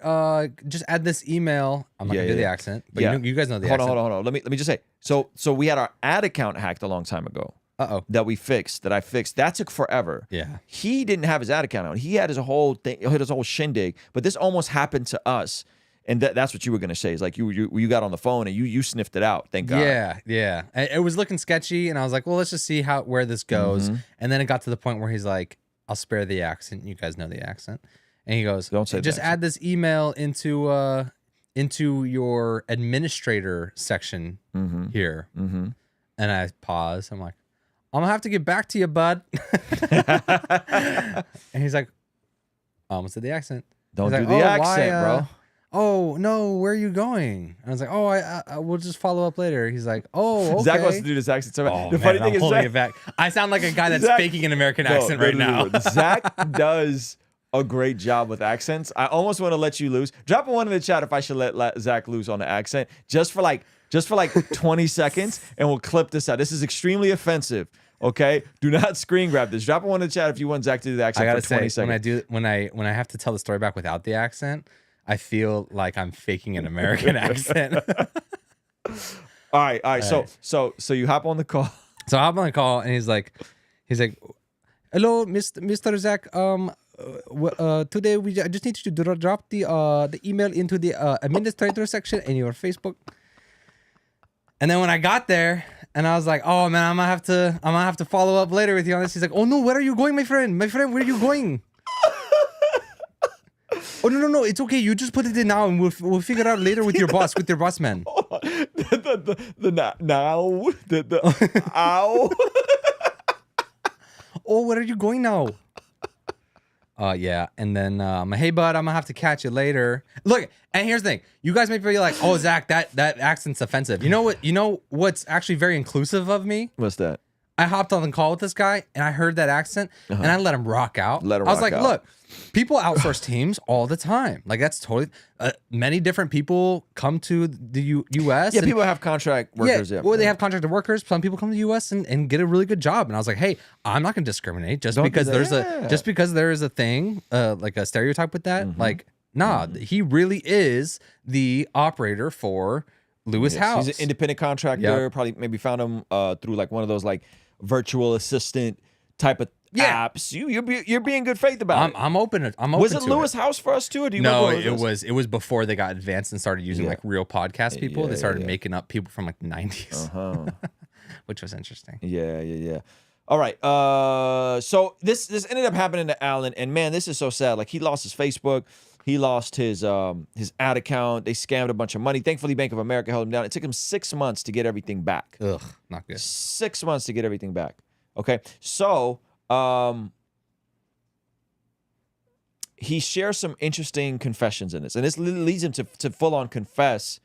just add this email. I'm not gonna do the accent, but you guys know the accent. Hold on. Let me just say. So we had our ad account hacked a long time ago. That I fixed. That took forever. Yeah. He didn't have his ad account on. He had his whole thing, his whole shindig. But this almost happened to us, and that's what you were gonna say. Is like you got on the phone and you sniffed it out. Thank God. Yeah. It was looking sketchy, and I was like, well, let's just see where this goes. And then it got to the point where he's like, I'll spare the accent. You guys know the accent. And he goes, don't say just add this email into your administrator section here. And I pause. I'm like, I'm gonna have to get back to you, bud. And he's like, I almost did the accent. Don't do the accent, bro. Oh no, where are you going? And I was like, oh, I will just follow up later. He's like, oh, okay. Zach wants to do this accent. So the funny thing is, holding it back. I sound like a guy that's faking an American accent right now. Zach does a great job with accents. I almost want to let you loose. Drop a 1 in the chat if I should let Zach loose on the accent, just for like 20 seconds, and we'll clip this out. This is extremely offensive. Okay, do not screen grab this. Drop a 1 in the chat if you want Zach to do the accent. I gotta for 20 say, seconds. when I have to tell the story back without the accent, I feel like I'm faking an American accent. All right. So you hop on the call. So I hop on the call, and he's like, hello, Mr. Zach. Today I just need you to drop the email into the administrator section in your Facebook. And then when I got there, and I was like, oh man, I'm gonna have to follow up later with you on this. He's like, oh no, where are you going, my friend? My friend, where are you going? Oh no, it's okay. You just put it in now, and we'll figure it out later with your boss, man. Ow. Oh, where are you going now? Yeah, and then hey bud, I'm gonna have to catch you later. Look, and here's the thing: you guys may be like, oh Zach, that accent's offensive. You know what's actually very inclusive of me? What's that? I hopped on the call with this guy and I heard that accent and I let him rock out. Let him I was rock like, out. look, people outsource teams all the time. Like that's totally, many different people come to the U.S. Yeah, and- people have contract workers. Yeah, or they have contracted workers. Some people come to the U.S. and get a really good job. And I was like, hey, I'm not going to discriminate just Don't do because that. just because there is a thing, like a stereotype with that. Like, nah, he really is the operator for Lewis House. He's an independent contractor. Probably maybe found him through like one of those like virtual assistant type of apps. You're being good faith about it. I'm open. I'm open. Was it to Lewis House for us too? Or do you No, remember it was before they got advanced and started using like real podcast people. They started making up people from like the 90s, which was interesting. Yeah. All right. So this ended up happening to Alan, and man, this is so sad. Like he lost his Facebook. He lost his ad account. They scammed a bunch of money. Thankfully, Bank of America held him down. It took him 6 months to get everything back. Ugh, not good. 6 months to get everything back. Okay. So he shares some interesting confessions in this. And this leads him to full on confess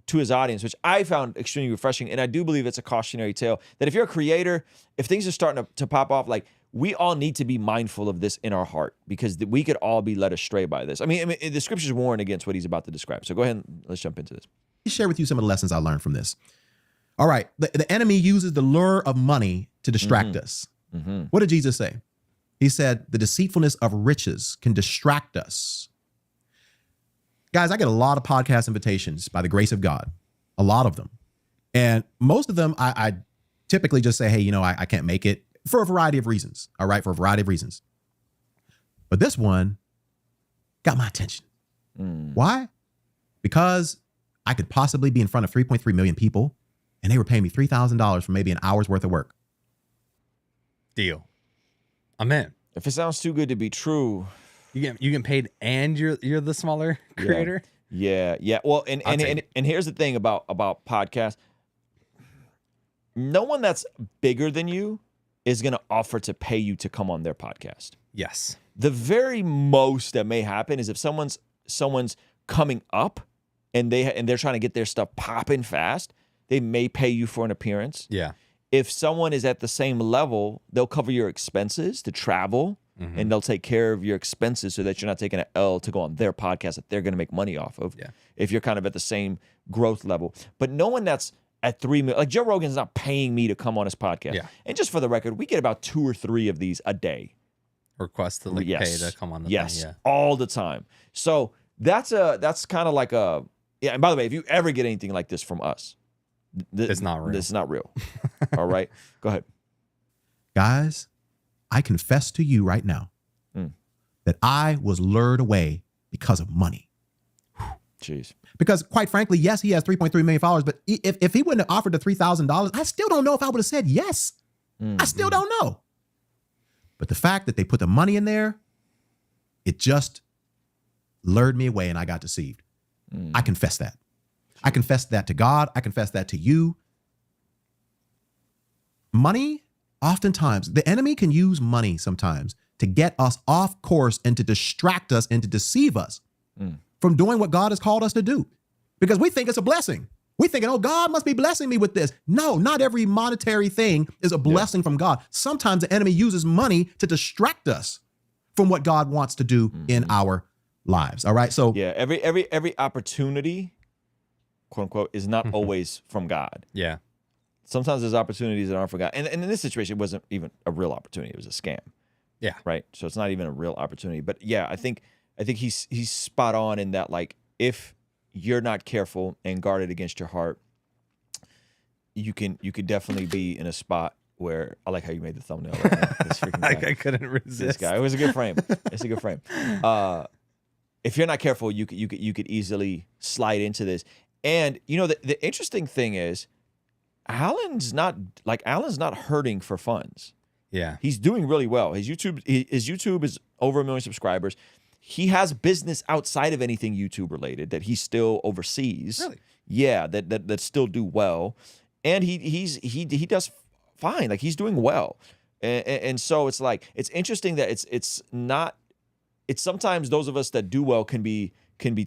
to his audience, which I found extremely refreshing. And I do believe it's a cautionary tale that if you're a creator, if things are starting to pop off, like we all need to be mindful of this in our heart because we could all be led astray by this. I mean, the scriptures warn against what he's about to describe. So go ahead and let's jump into this. Let me share with you some of the lessons I learned from this. All right. The enemy uses the lure of money to distract us. What did Jesus say? He said, the deceitfulness of riches can distract us. Guys, I get a lot of podcast invitations by the grace of God, a lot of them. And most of them, I typically just say, hey, I can't make it for a variety of reasons. All right. For a variety of reasons. But this one got my attention. Why? Because I could possibly be in front of 3.3 million people and they were paying me $3,000 for maybe an hour's worth of work. Deal. I'm in. If it sounds too good to be true, you get paid and you're the smaller creator. Yeah. Well, and here's the thing about podcasts. No one that's bigger than you is going to offer to pay you to come on their podcast. Yes. The very most that may happen is if someone's coming up and they're trying to get their stuff popping fast, they may pay you for an appearance. Yeah. If someone is at the same level, they'll cover your expenses to travel and they'll take care of your expenses so that you're not taking an L to go on their podcast that they're going to make money off of. Yeah. If you're kind of at the same growth level. But no one that's at 3 million, like Joe Rogan's not paying me to come on his podcast. Yeah. And just for the record, we get about 2 or 3 of these a day. Requests to pay to come on the Yes, thing. Yeah. all the time. So that's kind of like a, and by the way, if you ever get anything like this from us, it's not real. It's not real. All right. Go ahead. Guys, I confess to you right now that I was lured away because of money. Jeez. Because quite frankly, yes, he has 3.3 million followers, but if he wouldn't have offered the $3,000, I still don't know if I would have said yes. I still don't know. But the fact that they put the money in there, it just lured me away and I got deceived. I confess that. I confess that to God. I confess that to you. Money, oftentimes, the enemy can use money sometimes to get us off course and to distract us and to deceive us from doing what God has called us to do. Because we think it's a blessing. We're thinking, oh, God must be blessing me with this. No, not every monetary thing is a blessing from God. Sometimes the enemy uses money to distract us from what God wants to do in our lives. All right. So yeah, every opportunity, quote unquote, is not always from God. Yeah. Sometimes there's opportunities that aren't from God. And in this situation, it wasn't even a real opportunity. It was a scam. Yeah. Right. So it's not even a real opportunity. But yeah, I think he's spot on in that, like, if you're not careful and guarded against your heart, you could definitely be in a spot where, I like how you made the thumbnail. Right I couldn't resist. This guy. It was a good frame. It's a good frame. If you're not careful, you could easily slide into this. And the interesting thing is, Alan's not hurting for funds. Yeah. He's doing really well. His YouTube is over 1 million subscribers. He has business outside of anything YouTube related that he still oversees. Really? Yeah, that still do well. And he does fine. Like, he's doing well. And so it's like, it's interesting that it's sometimes those of us that do well can be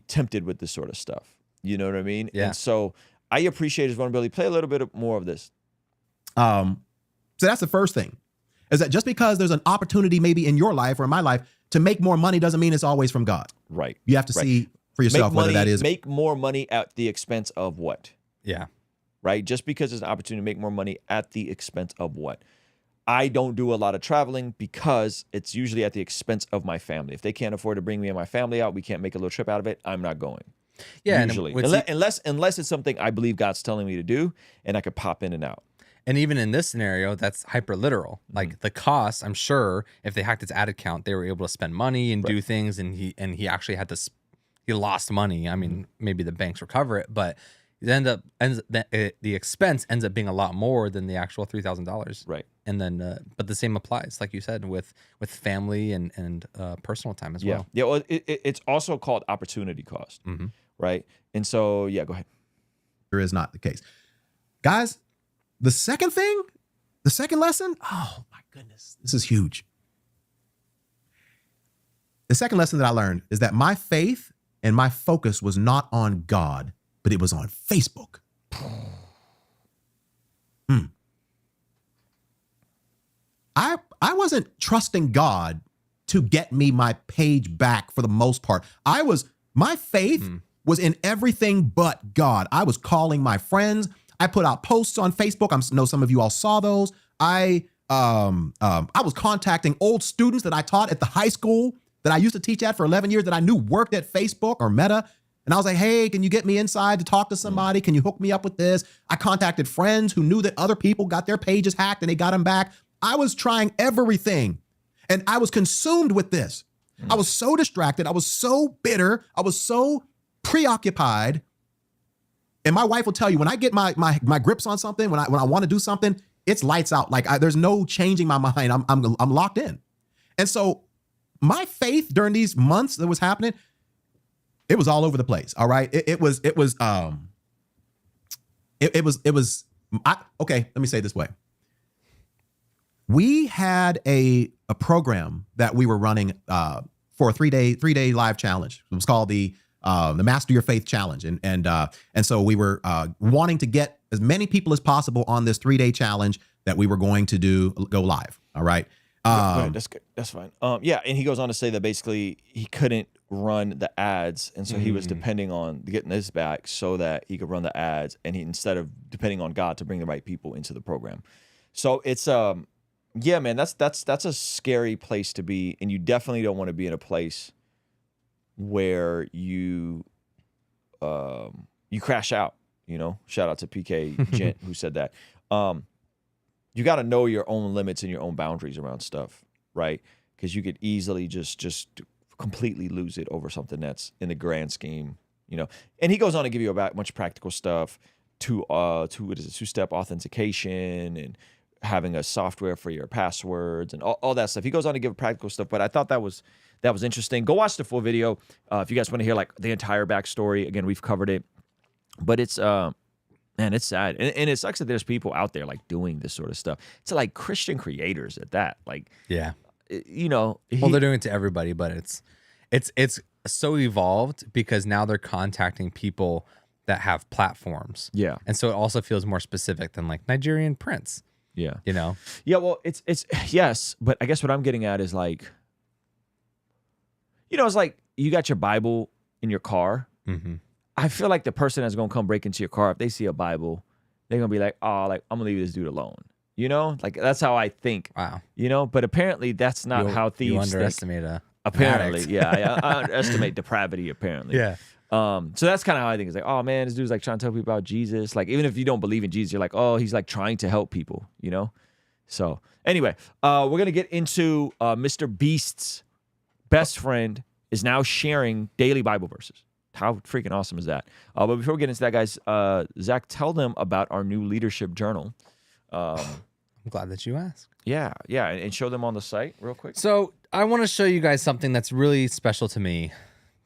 tempted with this sort of stuff. You know what I mean? Yeah. And so I appreciate his vulnerability. Play a little bit more of this. So that's the first thing, is that just because there's an opportunity maybe in your life or in my life to make more money doesn't mean it's always from God. Right. You have to see for yourself whether that is. Make more money at the expense of what? Yeah. Right? Just because there's an opportunity to make more money at the expense of what? I don't do a lot of traveling because it's usually at the expense of my family. If they can't afford to bring me and my family out, we can't make a little trip out of it, I'm not going. Yeah. Usually. And Unless it's something I believe God's telling me to do and I could pop in and out. And even in this scenario, that's hyper literal. Like the cost, I'm sure if they hacked his ad account, they were able to spend money and do things, and he actually had to he lost money. I mean, maybe the banks recover it, but the expense ends up being a lot more than the actual $3,000. Right. And then, but the same applies, like you said, with family and personal time as well. Yeah. Well, it's also called opportunity cost, right? And so, yeah, go ahead. There is not the case, guys. The second lesson. Oh my goodness, this is huge. The second lesson that I learned is that my faith and my focus was not on God, but it was on Facebook. I wasn't trusting God to get me my page back for the most part. My faith was in everything but God. I was calling my friends. I put out posts on Facebook. I know some of you all saw those. I was contacting old students that I taught at the high school that I used to teach at for 11 years that I knew worked at Facebook or Meta. And I was like, hey, can you get me inside to talk to somebody? Can you hook me up with this? I contacted friends who knew that other people got their pages hacked and they got them back. I was trying everything. And I was consumed with this. I was so distracted. I was so bitter. I was so preoccupied. And my wife will tell you, when I get my grips on something, when I want to do something, it's lights out. Like there's no changing my mind. I'm locked in. And so my faith during these months that was happening, it was all over the place. All right. Okay. Let me say it this way. We had a program that we were running for a three day live challenge. It was called the Master Your Faith Challenge, and so we were wanting to get as many people as possible on this 3-day challenge that we were going to go live. All right. That's good. That's fine. Yeah, and he goes on to say that basically he couldn't run the ads, and so he was depending on getting this back so that he could run the ads, and instead of depending on God to bring the right people into the program. So it's yeah, man, that's a scary place to be, and you definitely don't want to be in a place where you crash out. You know, shout out to PK Gent who said that. You got to know your own limits and your own boundaries around stuff, right? Because you could easily just completely lose it over something that's in the grand scheme, you know. And he goes on to give you about much practical stuff to what is it, 2-step authentication and having a software for your passwords and all that stuff. He goes on to give practical stuff, but I thought that was interesting. Go watch the full video if you guys want to hear like the entire backstory. Again, we've covered it, but it's man, it's sad, and it sucks that there's people out there like doing this sort of stuff. It's like Christian creators at that, like yeah, you know. Well, they're doing it to everybody, but it's so evolved because now they're contacting people that have platforms. Yeah, and so it also feels more specific than like Nigerian prince. Yeah. You know? Yeah, well, it's yes, but I guess what I'm getting at is like, you know, it's like you got your Bible in your car. I feel like the person that's going to come break into your car, if they see a Bible, they're going to be like, oh, like, I'm going to leave this dude alone. You know? Like, that's how I think. Wow. You know? But apparently that's not how thieves You underestimate think. Apparently, yeah. I underestimate depravity, apparently. Yeah. So that's kind of how I think. It's like, oh man, this dude's like trying to tell people about Jesus. Like, even if you don't believe in Jesus, you're like, oh, he's like trying to help people, you know? So anyway, we're going to get into Mr. Beast's best friend is now sharing daily Bible verses. How freaking awesome is that? But before we get into that, guys, Zach, tell them about our new leadership journal. I'm glad that you asked. Yeah, and show them on the site real quick. So I want to show you guys something that's really special to me.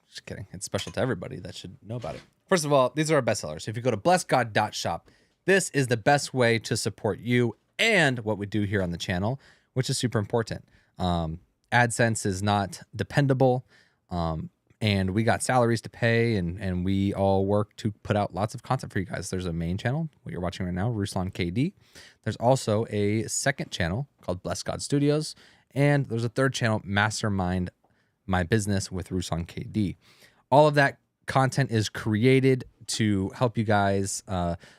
Just kidding. It's special to everybody that should know about it. First of all, these are our bestsellers. If you go to blessgod.shop, this is the best way to support you and what we do here on the channel, which is super important. AdSense is not dependable. and we got salaries to pay, and we all work to put out lots of content for you guys. There's a main channel, what you're watching right now, Ruslan KD. There's also a second channel called Bless God Studios, and there's a third channel, Mastermind My Business with Ruslan KD. All of that content is created to help you guys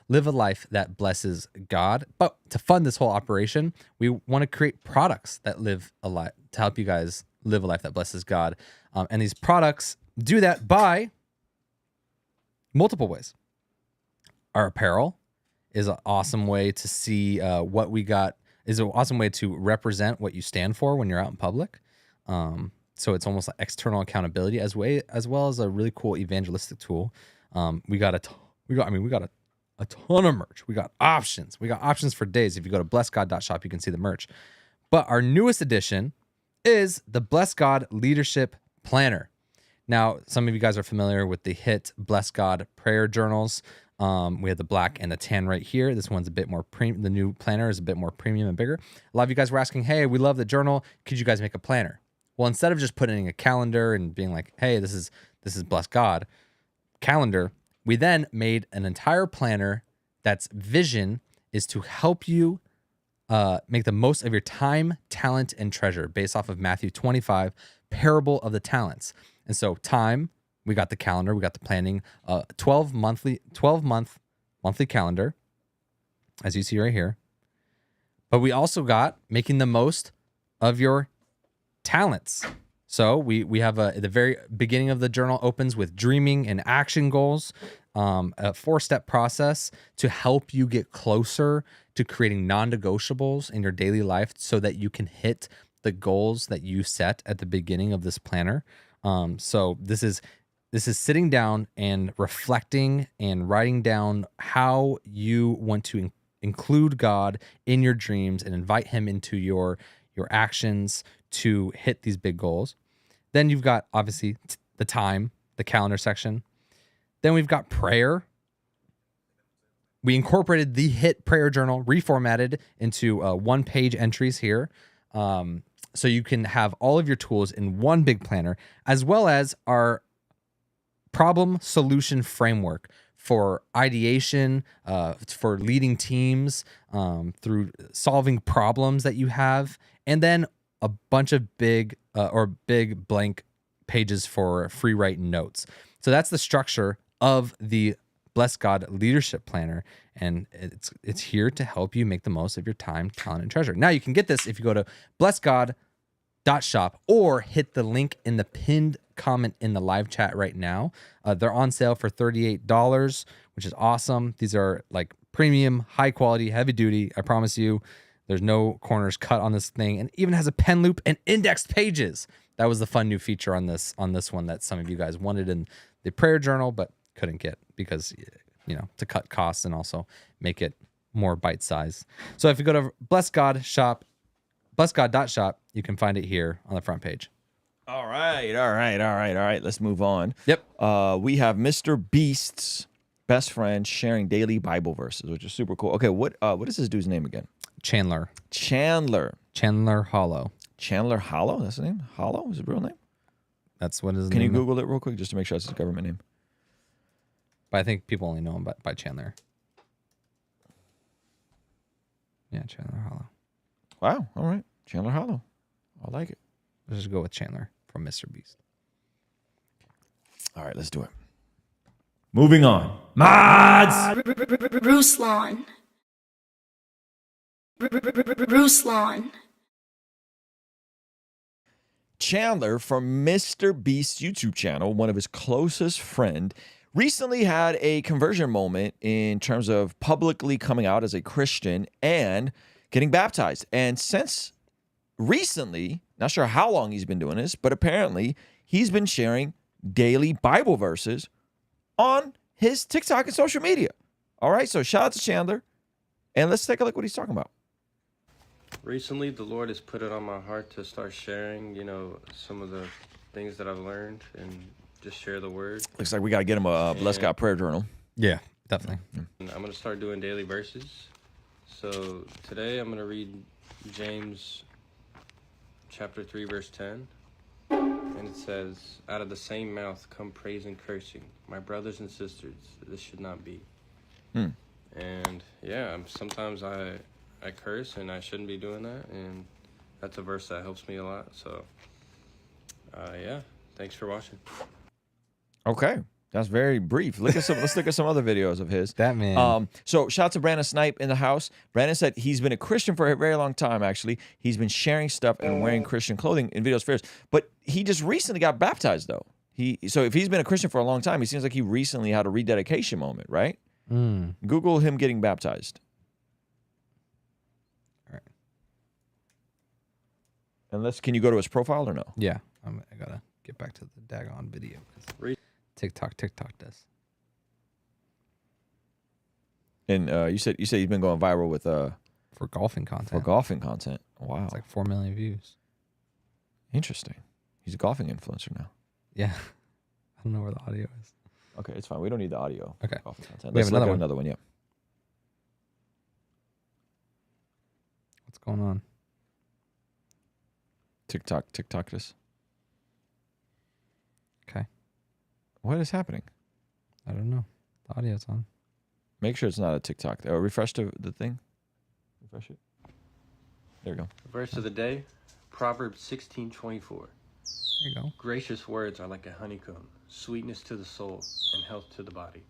live a life that blesses God. But to fund this whole operation, we want to create products that live a life to help you guys live a life that blesses God. And these products do that by multiple ways. Our apparel is an awesome way to see what we got, is an awesome way to represent what you stand for when you're out in public. So it's almost like external accountability as well as a really cool evangelistic tool. We got a ton of merch. We got options. We got options for days. If you go to blessgod.shop, you can see the merch. But our newest addition is the Bless God Leadership Planner. Now, some of you guys are familiar with the hit Bless God prayer journals. We have the black and the tan right here. This one's a bit more premium. The new planner is a bit more premium and bigger. A lot of you guys were asking, hey, we love the journal. Could you guys make a planner? Well, instead of just putting a calendar and being like, hey, this is Bless God calendar, we then made an entire planner that's vision is to help you make the most of your time, talent, and treasure based off of Matthew 25, parable of the talents. And so time, we got the calendar, we got the planning, 12 month monthly calendar, as you see right here. But we also got making the most of your talents. So we have the very beginning of the journal opens with dreaming and action goals, a 4-step process to help you get closer to creating non-negotiables in your daily life so that you can hit the goals that you set at the beginning of this planner. So this is sitting down and reflecting and writing down how you want to include God in your dreams and invite him into your actions to hit these big goals. Then you've got obviously the time, the calendar section. Then we've got prayer. We incorporated the hit prayer journal, reformatted into 1-page entries here. So you can have all of your tools in one big planner, as well as our problem solution framework for ideation, for leading teams, through solving problems that you have, and then a bunch of big blank pages for free write notes. So that's the structure of the Bless God Leadership Planner, and it's here to help you make the most of your time, talent, and treasure. Now you can get this if you go to blessgod.shop or hit the link in the pinned comment in the live chat right now. They're on sale for $38, which is awesome. These are like premium, high quality, heavy duty. I promise you. There's no corners cut on this thing, and even has a pen loop and indexed pages. That was the fun new feature on this one that some of you guys wanted in the prayer journal, but couldn't get because, to cut costs and also make it more bite size. So if you go to blessgod.shop, you can find it here on the front page. All right. Let's move on. Yep. We have Mr. Beast's best friend sharing daily Bible verses, which is super cool. Okay, what is this dude's name again? Chandler Hollow. Chandler Hollow? That's the name? Hollow is his real name? That's what his name. Can you Google it real quick just to make sure it's his government name? But I think people only know him by Chandler. Yeah, Chandler Hollow. Wow. All right. Chandler Hollow. I like it. Let's just go with Chandler from Mr. Beast. All right, let's do it. Moving on. Mods! Ruslan. Ruslan. Chandler from Mr. Beast's YouTube channel, one of his closest friend, recently had a conversion moment in terms of publicly coming out as a Christian and getting baptized. And since recently, not sure how long he's been doing this, but apparently he's been sharing daily Bible verses on his TikTok and social media. All right, so shout out to Chandler, and let's take a look what he's talking about. Recently, the Lord has put it on my heart to start sharing, some of the things that I've learned and just share the word. Looks like we got to get him a Bless God prayer journal. Yeah, definitely. And I'm going to start doing daily verses. So today I'm going to read James chapter 3, verse 10. and it says, "Out of the same mouth come praise and cursing. My brothers and sisters, this should not be." And yeah, sometimes I curse, and I shouldn't be doing that, and that's a verse that helps me a lot. So yeah, thanks for watching. Okay. That's very brief. Let's look at some other videos of his. That man. So shout out to Brandon Snipe in the house. Brandon said he's been a Christian for a very long time, actually. He's been sharing stuff and wearing Christian clothing in videos for years. But he just recently got baptized, though. So if he's been a Christian for a long time, he seems like he recently had a rededication moment, right? Google him getting baptized. All right. Can you go to his profile or no? Yeah. I gotta get back to the daggone video. TikTok does. And you said he's been going viral with for golfing content. Wow. It's like 4 million views. Interesting. He's a golfing influencer now. Yeah. I don't know where the audio is. Okay, it's fine. We don't need the audio. Okay. Golfing content. We have Let's look at another one. Yeah. What's going on? TikTok this. Okay. What is happening? I don't know. The audio's on. Make sure it's not a TikTok. Refresh the thing. Refresh it. There you go. Verse of the day, Proverbs 16:24. There you go. Gracious words are like a honeycomb, sweetness to the soul and health to the body.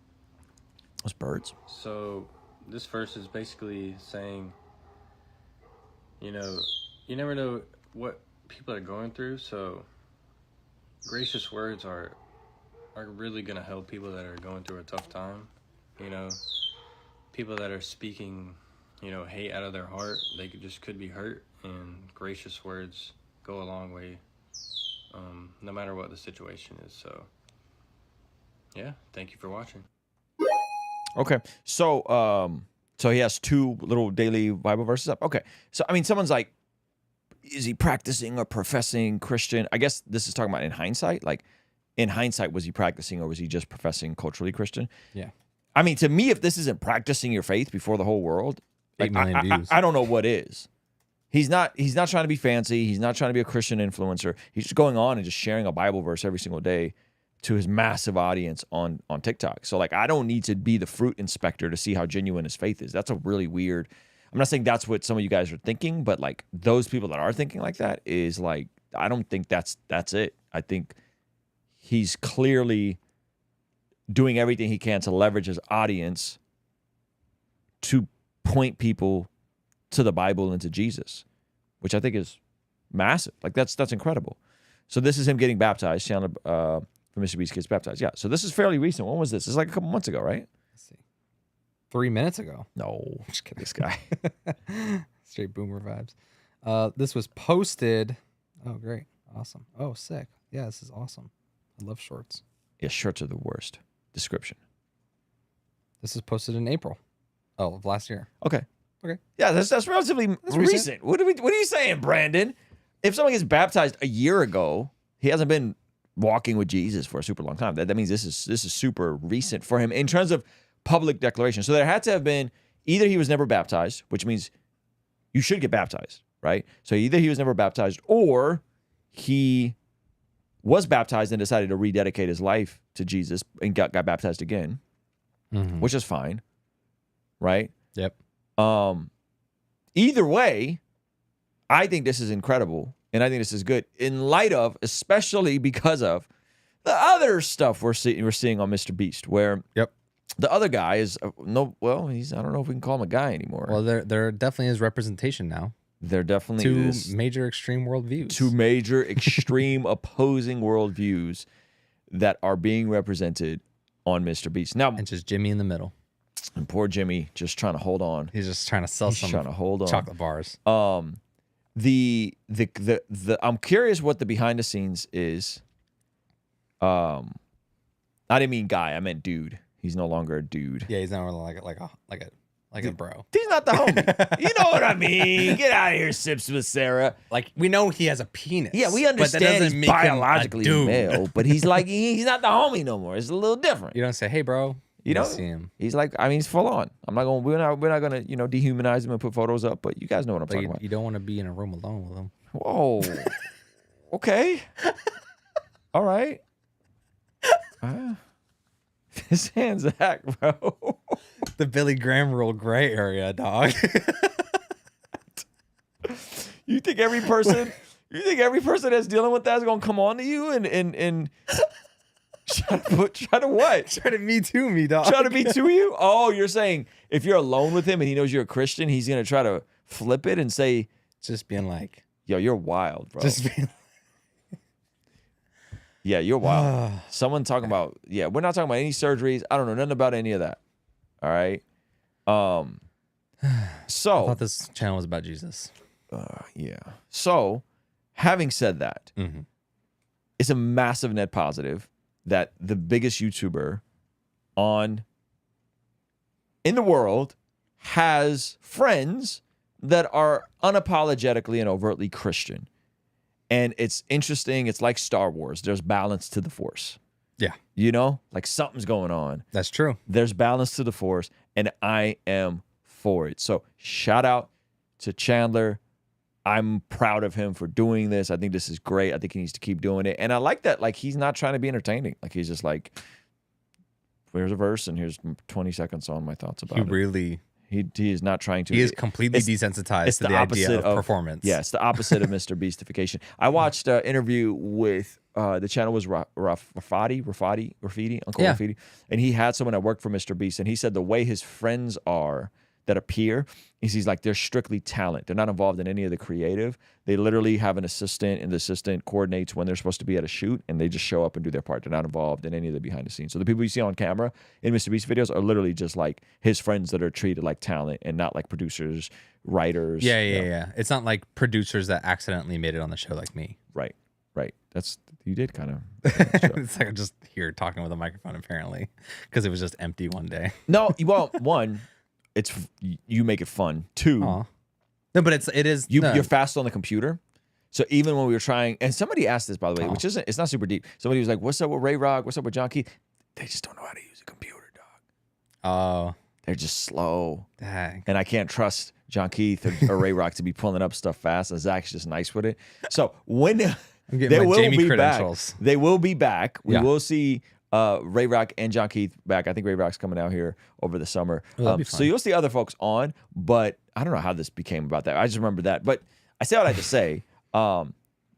Those birds. So this verse is basically saying, you never know what people are going through. So gracious words are really going to help people that are going through a tough time. People that are speaking, hate out of their heart, they could be hurt, and gracious words go a long way, no matter what the situation is. So yeah, thank you for watching. Okay. So he has 2 little daily Bible verses up. Okay. So someone's like, is he practicing or professing Christian? I guess this is talking about in hindsight. Like, in hindsight, was he practicing or was he just professing culturally Christian? Yeah. To me, if this isn't practicing your faith before the whole world, 8 million views. I don't know what is. He's not trying to be fancy. He's not trying to be a Christian influencer. He's just going on and just sharing a Bible verse every single day to his massive audience on TikTok. So I don't need to be the fruit inspector to see how genuine his faith is. That's a really weird. I'm not saying that's what some of you guys are thinking, but those people that are thinking like that is I don't think that's it. I think he's clearly doing everything he can to leverage his audience to point people to the Bible and to Jesus, which I think is massive. That's incredible. So this is him getting baptized. Shanna from Mr. Beast gets baptized. Yeah. So this is fairly recent. When was this? It's a couple months ago, right? Let's see. 3 minutes ago. No, just kidding. This guy. Straight boomer vibes. This was posted. Oh, great. Awesome. Oh, sick. Yeah, this is awesome. I love shorts. Yeah, shorts are the worst. Description. This is posted in April of last year. Okay. Okay. Yeah, that's relatively recent. What are you saying, Brandon? If someone gets baptized a year ago, he hasn't been walking with Jesus for a super long time. That means this is super recent for him in terms of public declaration. So there had to have been either he was never baptized, which means you should get baptized, right? So either he was never baptized or he was baptized and decided to rededicate his life to Jesus and got baptized again, which is fine, right? Yep. Either way, I think this is incredible, and I think this is good in light of, especially because of the other stuff we're seeing on Mr. Beast, where the other guy is I don't know if we can call him a guy anymore. Well, there definitely is representation now. There definitely is. 2 major extreme worldviews. 2 major extreme opposing worldviews that are being represented on Mr. Beast. Now, and just Jimmy in the middle. And poor Jimmy just trying to hold on. He's just trying to sell some chocolate bars. The I'm curious what the behind the scenes is. I didn't mean guy, I meant dude. He's no longer a dude. Yeah, he's not really like a bro. He's not the homie. You know what I mean? Get out of here, Sips with Sarah. We know he has a penis. Yeah, we understand he's biologically male, but he's he's not the homie no more. It's a little different. You don't say, "Hey, bro." You know, see him. He's he's full on. We're not gonna dehumanize him and put photos up, but you guys know what I'm talking about. You don't want to be in a room alone with him. Whoa. Okay. All right. This hand's hack, bro. The Billy Graham rule gray area, dog. You think every person that's dealing with that is gonna come on to you and try to what? Try to me too me, dog. Try to be to you? Oh, you're saying if you're alone with him and he knows you're a Christian, he's gonna try to flip it and say, just being like, yo, you're wild, bro. Just being yeah, you're wild. Someone talking about, yeah, we're not talking about any surgeries. I don't know nothing about any of that. All right. So I thought this channel was about Jesus. Yeah. So, having said that, it's a massive net positive that the biggest YouTuber in the world has friends that are unapologetically and overtly Christian. And it's interesting. It's like Star Wars. There's balance to the Force. Yeah. You know, like something's going on. That's true. There's balance to the Force, and I am for it. So shout out to Chandler. I'm proud of him for doing this. I think this is great. I think he needs to keep doing it. And I like that. Like, he's not trying to be entertaining. Like, he's just like, here's a verse and here's 20 seconds on my thoughts about it. He is not trying to. He is completely desensitized to the idea of performance. Yeah, it's the opposite of Mr. Beastification. I watched an interview with, the channel was Rafati, Uncle Rafiti. And he had someone that worked for Mr. Beast. And he said the way his friends are that appear is he's like, they're strictly talent. They're not involved in any of the creative. They literally have an assistant, and the assistant coordinates when they're supposed to be at a shoot, and they just show up and do their part. They're not involved in any of the behind the scenes. So the people you see on camera in Mr. Beast videos are literally just like his friends that are treated like talent and not like producers, writers. Yeah. It's not like producers that accidentally made it on the show like me. Right. That's, you did kind of. It's like I'm just here talking with a microphone apparently because it was just empty one day. No, well, one, you make it fun. Two, no, but it is you're fast on the computer. So even when we were trying, and somebody asked this, by the way, which isn't, it's not super deep. Somebody was like, "What's up with Ray Rock? What's up with John Keith?" They just don't know how to use a computer, dog. Oh, they're just slow. Dang. And I can't trust John Keith or Ray Rock to be pulling up stuff fast. And Zach's just nice with it. So when they will be back, they will be back. We will see Ray Rock and John Keith back. I think Ray Rock's coming out here over the summer. So you'll see other folks on, but I don't know how this became about that. I just remember that. But I say what I had to say.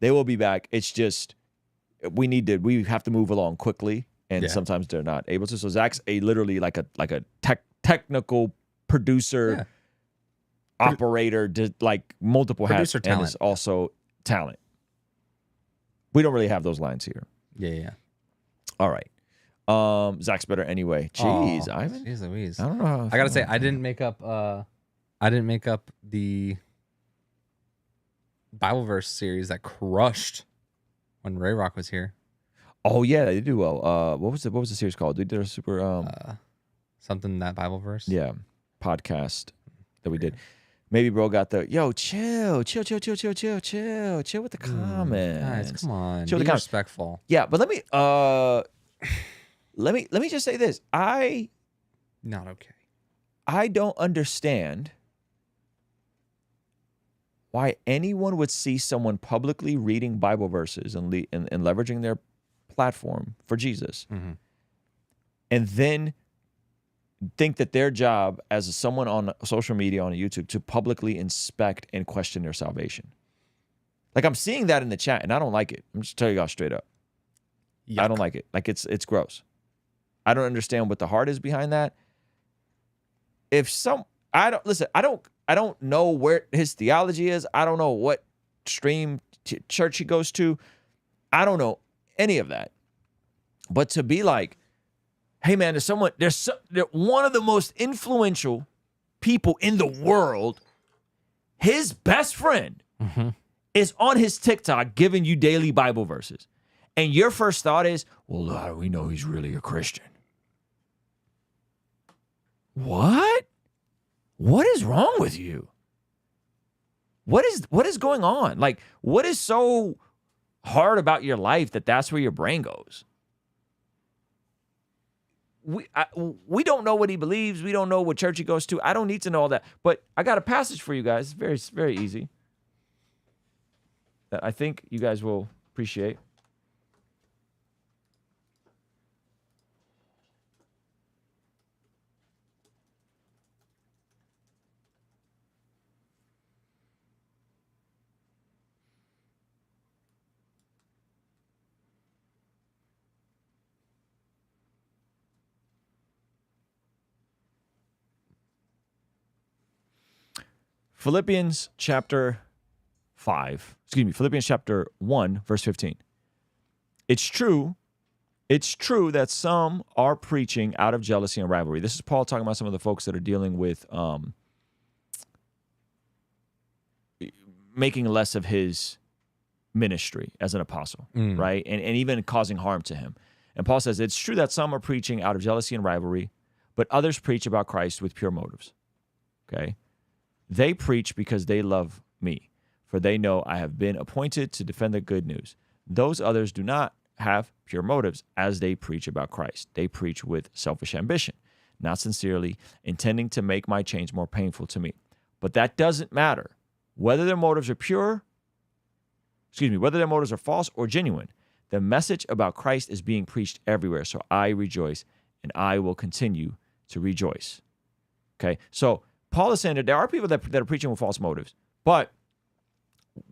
They will be back. It's just we have to move along quickly, and sometimes they're not able to. So Zach's literally like a technical producer, operator, did like multiple producer hats, talent. and is also talent. We don't really have those lines here. Yeah. All right. Zach's better anyway. Jeez, Ivan. Jeez Louise. I don't know how I gotta say, I didn't make up the Bible verse series that crushed when Ray Rock was here. Oh yeah, they do well. What was the series called? They did a super something that Bible verse. Yeah, podcast that we did. Maybe bro got the chill with the comments. Guys, come on, chill be with the comments. respectful. Yeah, but let me just say this. Not okay. I don't understand why anyone would see someone publicly reading Bible verses and leveraging their platform for Jesus, and then think that their job as someone on social media, on YouTube, to publicly inspect and question their salvation. Like, I'm seeing that in the chat, and I don't like it. I'm just telling y'all straight up. Yuck. I don't like it. Like, it's gross. I don't understand what the heart is behind that. I don't know where his theology is. I don't know what church he goes to. I don't know any of that. But to be like, hey man, there's one of the most influential people in the world, his best friend is on his TikTok giving you daily Bible verses. And your first thought is, well, how do we know he's really a Christian? What? What is wrong with you? What is going on? Like, what is so hard about your life that that's where your brain goes? We don't know what he believes. We don't know what church he goes to. I don't need to know all that. But I got a passage for you guys. It's very, very easy that I think you guys will appreciate. Philippians chapter 1, verse 15. It's true that some are preaching out of jealousy and rivalry. This is Paul talking about some of the folks that are dealing with making less of his ministry as an apostle, right? And even causing harm to him. And Paul says, it's true that some are preaching out of jealousy and rivalry, but others preach about Christ with pure motives, okay? They preach because they love me, for they know I have been appointed to defend the good news. Those others do not have pure motives as they preach about Christ. They preach with selfish ambition, not sincerely, intending to make my change more painful to me. But that doesn't matter. Whether their motives are whether their motives are false or genuine, the message about Christ is being preached everywhere. So I rejoice, and I will continue to rejoice. Okay, so Paul is saying that there are people that are preaching with false motives, but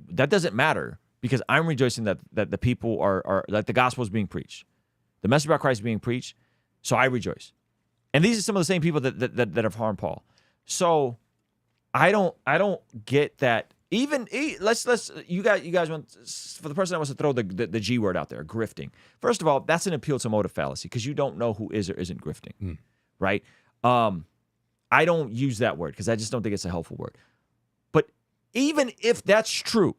that doesn't matter because I'm rejoicing that the people are that the gospel is being preached, the message about Christ is being preached. So I rejoice, and these are some of the same people that have harmed Paul. So I don't get that. Even let's you guys want, for the person that wants to throw the G word out there, grifting. First of all, that's an appeal to motive fallacy because you don't know who is or isn't grifting, right? I don't use that word because I just don't think it's a helpful word. But even if that's true,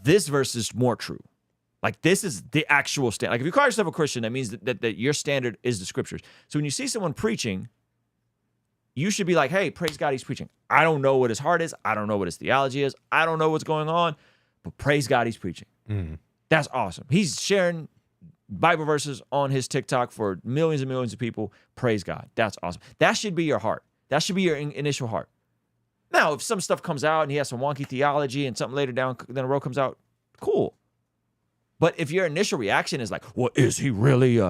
this verse is more true. Like this is the actual standard. Like if you call yourself a Christian, that means that your standard is the scriptures. So when you see someone preaching, you should be like, hey, praise God, he's preaching. I don't know what his heart is. I don't know what his theology is. I don't know what's going on, but praise God, he's preaching. That's awesome. He's sharing Bible verses on his TikTok for millions and millions of people. Praise God. That's awesome. That should be your heart. That should be your initial heart. Now, if some stuff comes out and he has some wonky theology and something later down the road comes out, cool. But if your initial reaction is like, well, is he really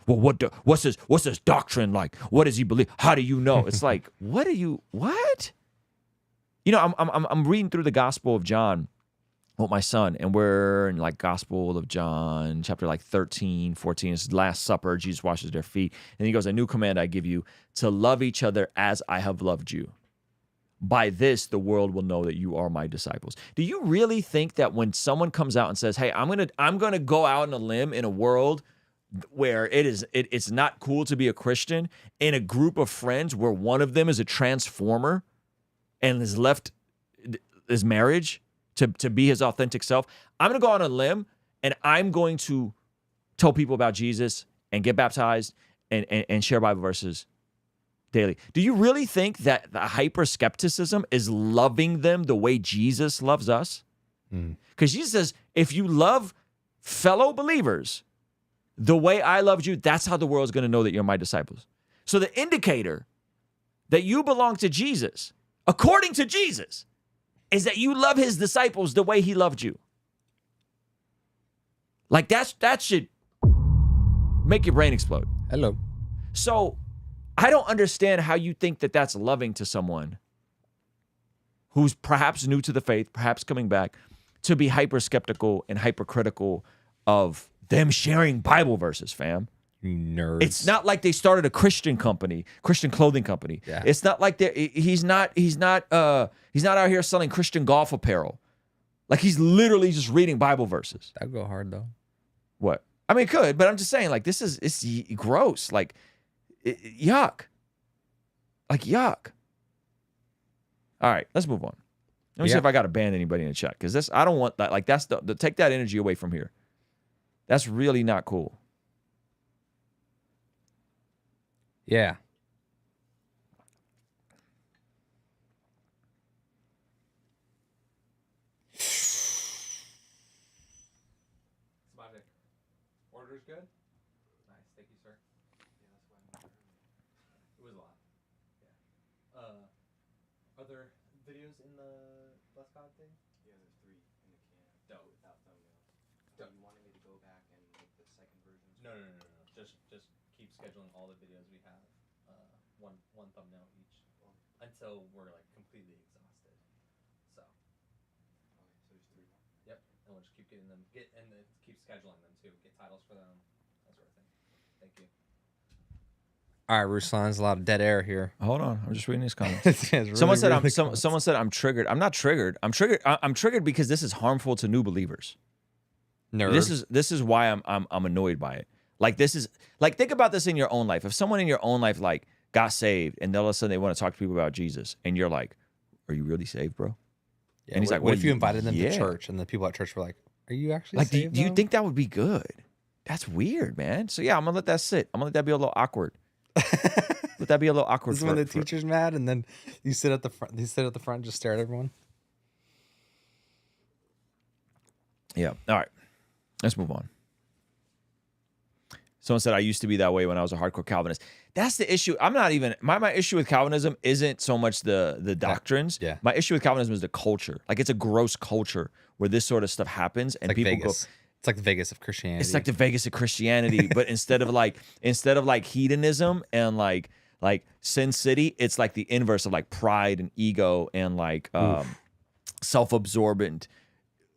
what's his doctrine like? What does he believe? How do you know? It's like, what? You know, I'm reading through the Gospel of John with my son, and we're in like Gospel of John, chapter like 13, 14. It's Last Supper. Jesus washes their feet. And he goes, a new command I give you, to love each other as I have loved you. By this, the world will know that you are my disciples. Do you really think that when someone comes out and says, hey, I'm gonna go out on a limb in a world where it's not cool to be a Christian, in a group of friends where one of them is a transformer and has left his marriage to be his authentic self, I'm going to go on a limb and I'm going to tell people about Jesus and get baptized and share Bible verses daily. Do you really think that the hyper-skepticism is loving them the way Jesus loves us? Because Jesus says, if you love fellow believers the way I loved you, that's how the world's going to know that you're my disciples. So the indicator that you belong to Jesus, according to Jesus, is that you love his disciples the way he loved you. Like that should make your brain explode. Hello. So I don't understand how you think that that's loving to someone who's perhaps new to the faith, perhaps coming back, to be hyper-skeptical and hypercritical of them sharing Bible verses, fam. Nerds. It's not like they started a Christian company, Christian clothing company. Yeah. It's not like he's not out here selling Christian golf apparel. Like he's literally just reading Bible verses. That'd go hard though. What? I mean, it could, but I'm just saying, like, it's gross. Like, yuck. Like, yuck. All right, let's move on. Let me see if I got to ban anybody in the chat, because I don't want that. Like, that's take that energy away from here. That's really not cool. Yeah. Order's good? Nice, thank you, sir. It was a lot. Yeah. Are there videos in the Bless God thing? Yeah, there's 3 in the can. Dope. Without thumbnails. Dope. You wanted me to go back and make the second version? No. Just keep scheduling all the videos we have. One thumbnail each until we're like completely exhausted. So. Okay, so there's 3 more. Yep. And we'll just keep getting them. And then keep scheduling them too. Get titles for them. That sort of thing. Thank you. All right, Ruslan, there's a lot of dead air here. Hold on, I'm just reading these comments. It's really someone said reading the someone said I'm triggered. I'm not triggered. I'm triggered. I'm triggered because this is harmful to new believers. Nerd. This is why I'm annoyed by it. Like this is like think about this in your own life. If someone in your own life like got saved and all of a sudden they want to talk to people about Jesus and you're like, "Are you really saved, bro?" Yeah, and he's like, "What if you invited them yeah. to church and the people at church were like, "Are you actually like? saved?" Do you think that would be good? That's weird, man. So yeah, I'm gonna let that sit. I'm gonna let that be a little awkward. Let that be a little awkward. This is when the teacher's mad, and then you sit at the front. You sit at the front, and just stare at everyone. Yeah. All right. Let's move on. Someone said I used to be that way when I was a hardcore Calvinist. That's the issue. I'm not even my issue with Calvinism isn't so much the doctrines. Yeah. My issue with Calvinism is the culture. Like it's a gross culture where this sort of stuff happens and Like people Vegas. go. It's like the Vegas of Christianity. It's like the Vegas of Christianity, but instead of like hedonism and like Sin City, it's like the inverse of like pride and ego and like self-absorbent,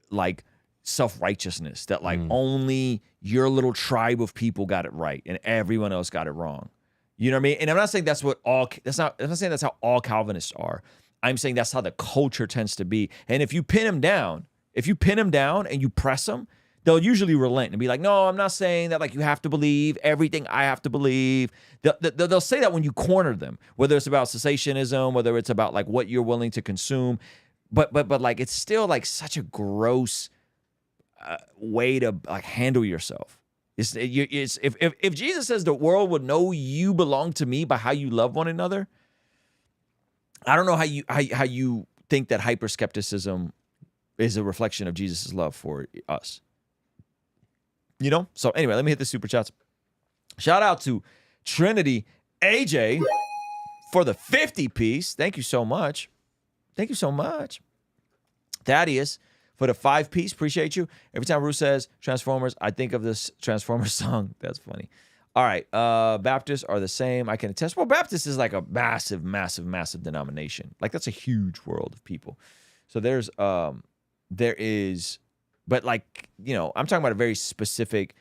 like self-righteousness that like only your little tribe of people got it right and everyone else got it wrong. You know what I mean? And I'm not saying I'm not saying that's how all Calvinists are. I'm saying that's how the culture tends to be. And if you pin them down and you press them, they'll usually relent and be like, no, I'm not saying that like you have to believe everything I have to believe. They'll say that when you corner them, whether it's about cessationism, whether it's about like what you're willing to consume. But like it's still like such a gross way to like handle yourself. If Jesus says the world would know you belong to me by how you love one another, I don't know how you think that hyper-skepticism is a reflection of Jesus' love for us. You know? So anyway, let me hit the super chats. Shout out to Trinity AJ for the 50 piece. Thank you so much. Thank you so much. Thaddeus for the 5 piece. Appreciate you. Every time Ruth says Transformers, I think of this Transformers song. That's funny. All right. Baptists are the same. I can attest. Well, Baptist is like a massive, massive, massive denomination. Like that's a huge world of people. So there is, but like, you know, I'm talking about a very specific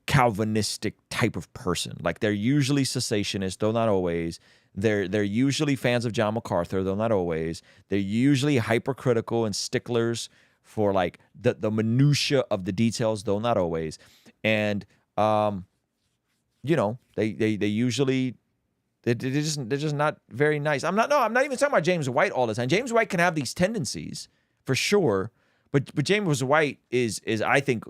Calvinistic type of person. Like they're usually cessationists, though not always. They're usually fans of John MacArthur, though not always. They're usually hypercritical and sticklers for like the minutia of the details, though not always. And you know, they usually they're just not very nice. I'm not even talking about James White all the time. James White can have these tendencies for sure, but James White is I think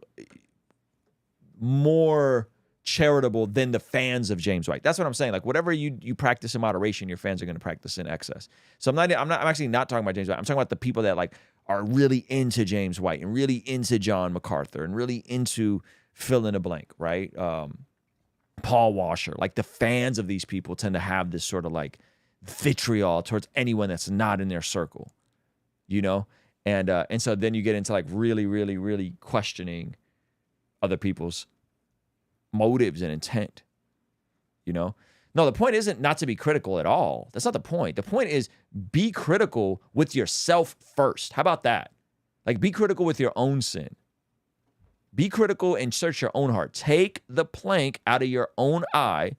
more charitable than the fans of James White. That's what I'm saying. Like whatever you practice in moderation, your fans are going to practice in excess. So I'm actually not talking about James White. I'm talking about the people that like are really into James White and really into John MacArthur and really into fill in a blank, right? Paul Washer. Like the fans of these people tend to have this sort of like vitriol towards anyone that's not in their circle, you know? And so then you get into like really, really, really questioning other people's motives and intent, you know? No, the point isn't not to be critical at all. That's not the point. The point is be critical with yourself first. How about that? Like be critical with your own sin. Be critical and search your own heart. Take the plank out of your own eye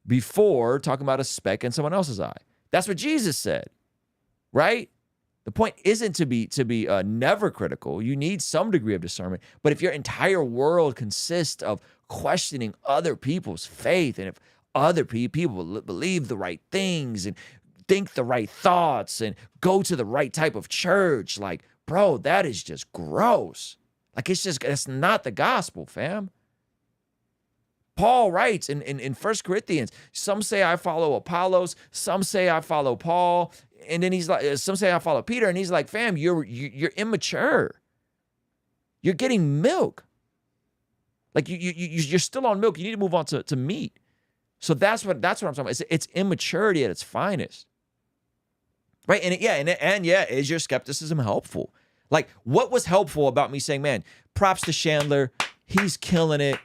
before talking about a speck in someone else's eye. That's what Jesus said, right? The point isn't to be never critical. You need some degree of discernment. But if your entire world consists of questioning other people's faith, and if other people believe the right things and think the right thoughts and go to the right type of church, like, bro, that is just gross. Like, it's not the gospel, fam. Paul writes in 1 Corinthians, some say I follow Apollos, some say I follow Paul, and then he's like, some say I follow Peter, and he's like, fam, you're immature. You're getting milk. Like you're still on milk. You need to move on to meat. So that's what I'm talking about. It's immaturity at its finest, right? And is your skepticism helpful? Like, what was helpful about me saying, man, props to Chandler, he's killing it,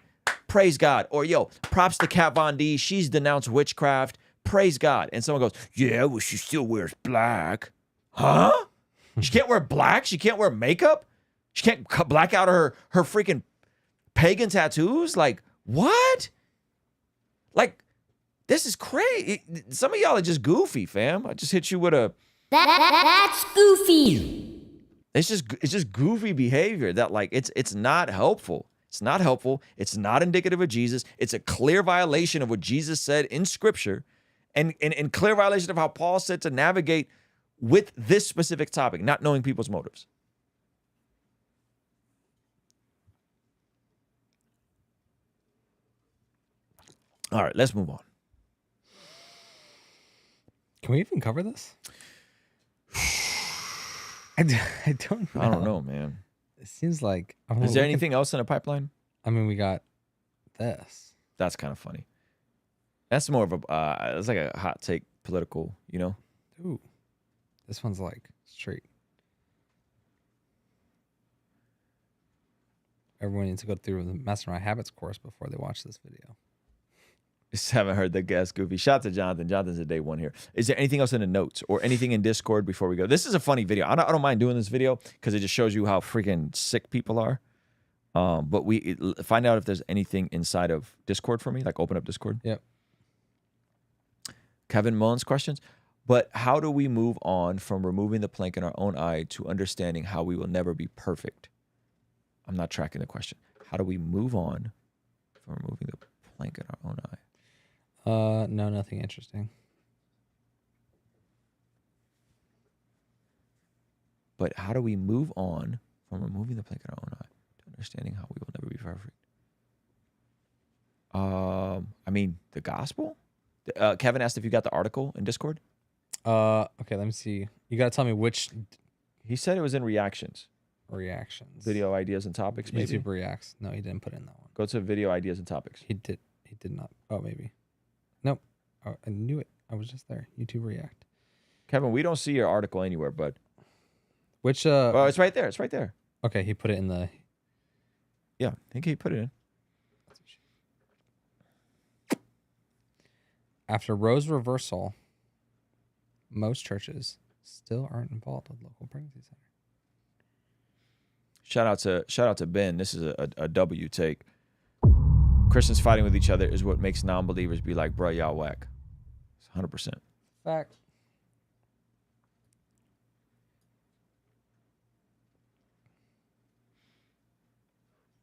praise God. Or, yo, props to Kat Von D, she's denounced witchcraft, praise God. And someone goes, yeah, well, she still wears black. Huh? She can't wear black? She can't wear makeup? She can't black out her freaking pagan tattoos? Like, what? Like, This is crazy. Some of y'all are just goofy, fam. I just hit you with a. That's goofy. It's just goofy behavior that like it's not helpful. It's not helpful. It's not indicative of Jesus. It's a clear violation of what Jesus said in Scripture, and clear violation of how Paul said to navigate with this specific topic, not knowing people's motives. All right, let's move on. Can we even cover this? I don't know. I don't know, man. It seems like... Is there anything else in the pipeline? I mean, we got this. That's kind of funny. That's more of a... it's like a hot take political, you know? Ooh. This one's like straight. Everyone needs to go through the Mastermind Habits course before they watch this video. Just haven't heard the guest goofy. Shout out to Jonathan. Jonathan's a day one here. Is there anything else in the notes or anything in Discord before we go? This is a funny video. I don't mind doing this video because it just shows you how freaking sick people are. But we find out if there's anything inside of Discord for me, like open up Discord. Yep. Kevin Mullins questions. But how do we move on from removing the plank in our own eye to understanding how we will never be perfect? I'm not tracking the question. How do we move on from removing the plank in our own eye? No, nothing interesting. But how do we move on from removing the plank in our own eye to understanding how we will never be perfect? I mean, the gospel? Kevin asked if you got the article in Discord. Okay, let me see. You got to tell me which. He said it was in reactions. Reactions. Video ideas and topics, maybe? YouTube reacts. No, he didn't put in that one. Go to video ideas and topics. He did not. Oh, maybe. Nope. Oh, I knew it. I was just there. YouTube react. Kevin, we don't see your article anywhere, bud. Which oh, it's right there. It's right there. Okay, he put it in the. Yeah, I think he put it in. After Roe's reversal, most churches still aren't involved with local pregnancy center. Shout out to Ben. This is a W take. Christians fighting with each other is what makes non-believers be like, bro, y'all whack. It's 100%. Fact.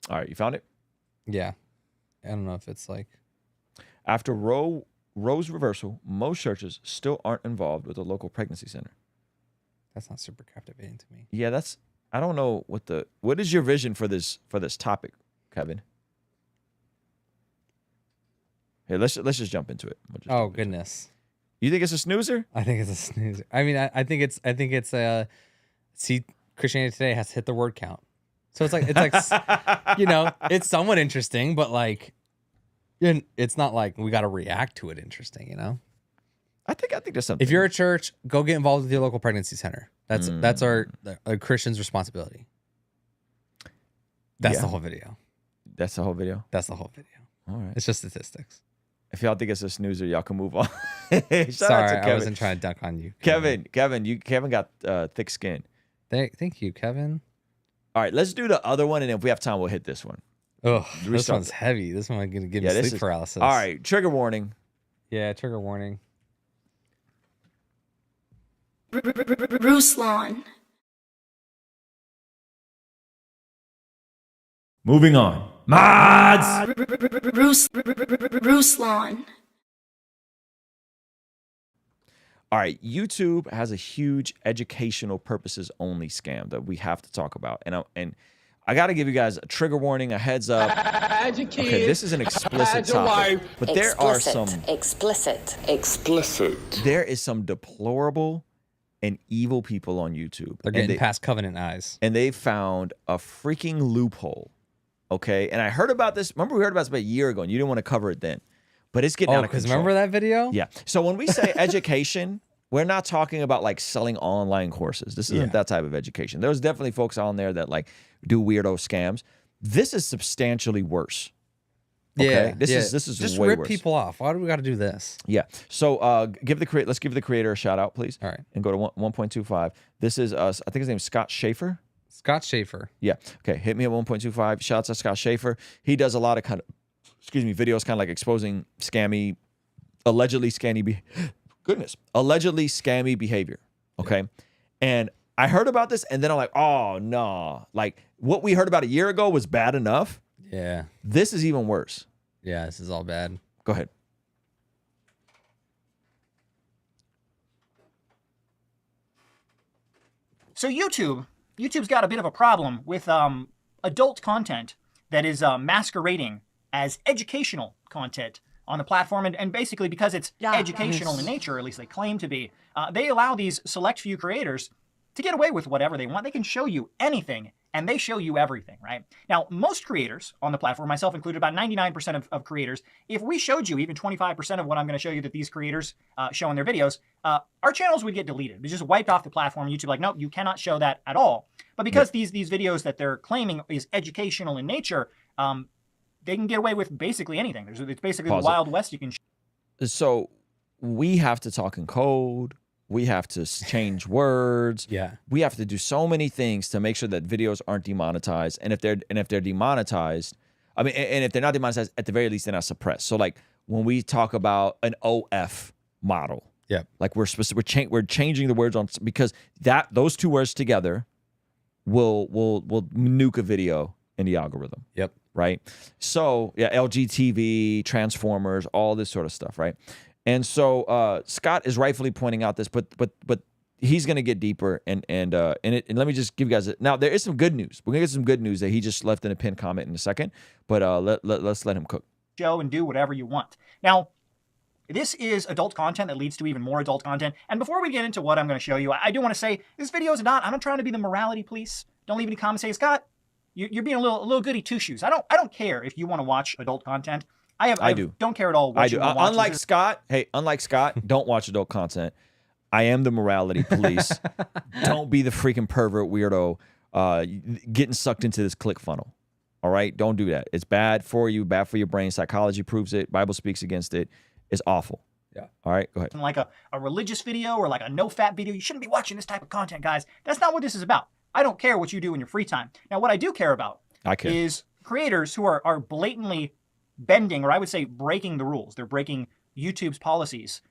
All right, you found it? Yeah. I don't know if it's like... After Roe's reversal, most churches still aren't involved with a local pregnancy center. That's not super captivating to me. Yeah, that's... I don't know what is your vision for this topic, Kevin? Here, let's just jump into it. Oh goodness. You think it's a snoozer? I think it's a snoozer. I mean, I think it's see, Christianity Today has hit the word count. So it's like you know, it's somewhat interesting, but like it's not like we got to react to it interesting, you know? I think there's something. If you're a church, go get involved with your local pregnancy center. That's our Christian's responsibility. That's the whole video. That's the whole video? That's the whole video. All right. It's just statistics. If y'all think it's a snoozer, y'all can move on. Sorry, I wasn't trying to duck on you. Kevin, Kevin got thick skin. Thank you, Kevin. All right, let's do the other one, and if we have time, we'll hit this one. Oh, this one's heavy. This one is going to give me sleep paralysis. All right, trigger warning. Yeah, trigger warning. Ruslan. Moving on. Mods! Ruslan. All right, YouTube has a huge educational purposes only scam that we have to talk about. And I got to give you guys a trigger warning, a heads up. Okay, this is an explicit topic, but there are some explicit. There is some deplorable and evil people on YouTube. They're getting past covenant eyes. And they found a freaking loophole. Okay, and I heard about this. Remember, we heard about this about a year ago, and you didn't want to cover it then. But it's getting out of control. Because remember that video? Yeah. So when we say education, we're not talking about like selling online courses. This isn't that type of education. There's definitely folks on there that like do weirdo scams. This is substantially worse. Okay? Yeah. This is just way rip worse. people off. Why do we got to do this? Yeah. So let's give the creator a shout out, please. All right. And go to 1.25. This is I think his name is Scott Schaefer. Scott Schaefer. Yeah. Okay. Hit me at 1.25. Shouts to Scott Schaefer. He does a lot of videos kind of like exposing scammy allegedly scammy behavior. Okay. And I heard about this and then I'm like, oh no. Like what we heard about a year ago was bad enough. Yeah. This is even worse. Yeah, this is all bad. Go ahead. So YouTube's got a bit of a problem with adult content that is masquerading as educational content on the platform. And basically because it's educational in nature, or at least they claim to be, they allow these select few creators to get away with whatever they want. They can show you anything, and they show you everything, right? Now, most creators on the platform, myself included, about 99% of creators, if we showed you even 25% of what I'm going to show you that these creators show in their videos, our channels would get deleted. They just wiped off the platform. YouTube like, nope, you cannot show that at all. But because these videos that they're claiming is educational in nature, they can get away with basically anything. It's basically the Wild West you can show. So we have to talk in code. We have to change words. Yeah. We have to do so many things to make sure that videos aren't demonetized. And if they're demonetized, I mean, and if they're not demonetized, at the very least, they're not suppressed. So like when we talk about an OF model, like we're changing the words on, because those two words together will nuke a video in the algorithm. Yep. Right. So yeah, LGTV, Transformers, all this sort of stuff. Right. And so Scott is rightfully pointing out this, but he's going to get deeper and let me just give you guys now there is some good news. We're going to get some good news that he just left in a pinned comment in a second, but let's let him cook. Show and do whatever you want. Now, this is adult content that leads to even more adult content. And before we get into what I'm going to show you, I do want to say this video is not, I'm not trying to be the morality police. Don't leave any comments saying, Scott, you're being a little goody two shoes. I don't care if you want to watch adult content. I don't care at all what you want to watch. Unlike Scott, don't watch adult content. I am the morality police. Don't be the freaking pervert weirdo getting sucked into this click funnel. All right? Don't do that. It's bad for you, bad for your brain. Psychology proves it. Bible speaks against it. It's awful. Yeah. All right, go ahead. Like a religious video or like a no-fat video. You shouldn't be watching this type of content, guys. That's not what this is about. I don't care what you do in your free time. Now, what I do care about is creators who are blatantly bending, or I would say breaking the rules. They're breaking YouTube's policies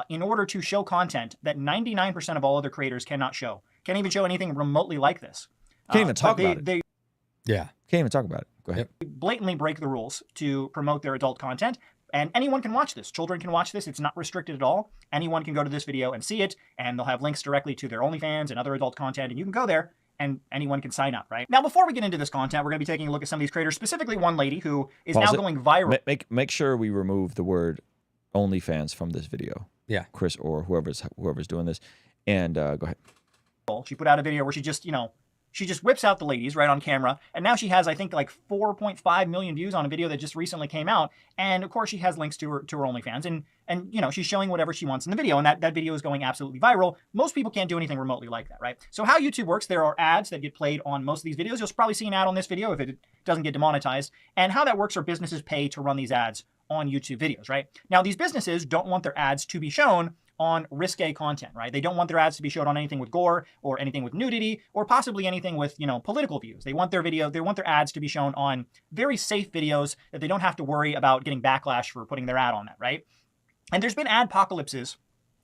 in order to show content that 99% of all other creators cannot show. Can't even show anything remotely like this. Can't even talk about it. Can't even talk about it. Go ahead. They blatantly break the rules to promote their adult content, and anyone can watch this. Children can watch this. It's not restricted at all. Anyone can go to this video and see it, and they'll have links directly to their OnlyFans and other adult content, and you can go there and anyone can sign up, right? Now, before we get into this content, we're going to be taking a look at some of these creators, specifically one lady who is now going viral. Make sure we remove the word OnlyFans from this video. Yeah. Chris or whoever's doing this. And go ahead. She put out a video where she just whips out the ladies right on camera. And now she has, I think, like 4.5 million views on a video that just recently came out. And of course, she has links to her OnlyFans. And you know, she's showing whatever she wants in the video. And that video is going absolutely viral. Most people can't do anything remotely like that, right? So how YouTube works, there are ads that get played on most of these videos. You'll probably see an ad on this video if it doesn't get demonetized. And how that works are businesses pay to run these ads on YouTube videos, right? Now, these businesses don't want their ads to be shown on risque content, right? They don't want their ads to be shown on anything with gore or anything with nudity or possibly anything with, you know, political views. They want their ads to be shown on very safe videos that they don't have to worry about getting backlash for putting their ad on that, right? And there's been ad apocalypses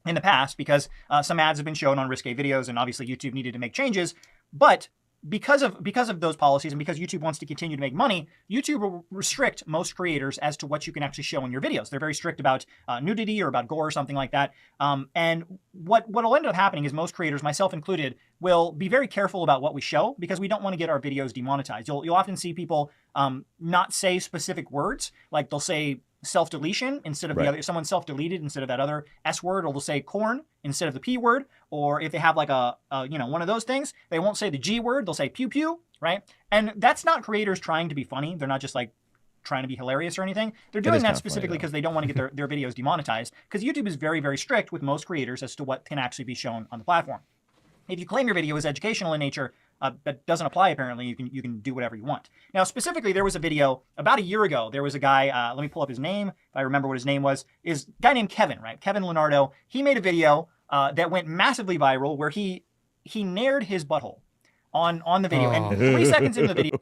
in the past because some ads have been shown on risque videos, and obviously YouTube needed to make changes. But because of those policies and because YouTube wants to continue to make money, YouTube will restrict most creators as to what you can actually show in your videos. They're very strict about nudity or about gore or something like that. And what'll end up happening is most creators, myself included, will be very careful about what we show because we don't want to get our videos demonetized. You'll often see people not say specific words, like they'll say self-deletion instead of the other, someone self-deleted instead of that other S word, or they'll say corn instead of the P word, or if they have like a one of those things, they won't say the G word, they'll say pew pew, right? And that's not creators trying to be funny. They're not just like trying to be hilarious or anything. They're doing that specifically because they don't want to get their videos demonetized, because YouTube is very, very strict with most creators as to what can actually be shown on the platform. If you claim your video is educational in nature, that doesn't apply apparently. You can do whatever you want. Now, specifically, there was a video about a year ago. There was a guy, let me pull up his name, if I remember what his name was, is a guy named Kevin, right? Kevin Leonardo. He made a video that went massively viral where he nared his butthole on the video. And 3 seconds into the video.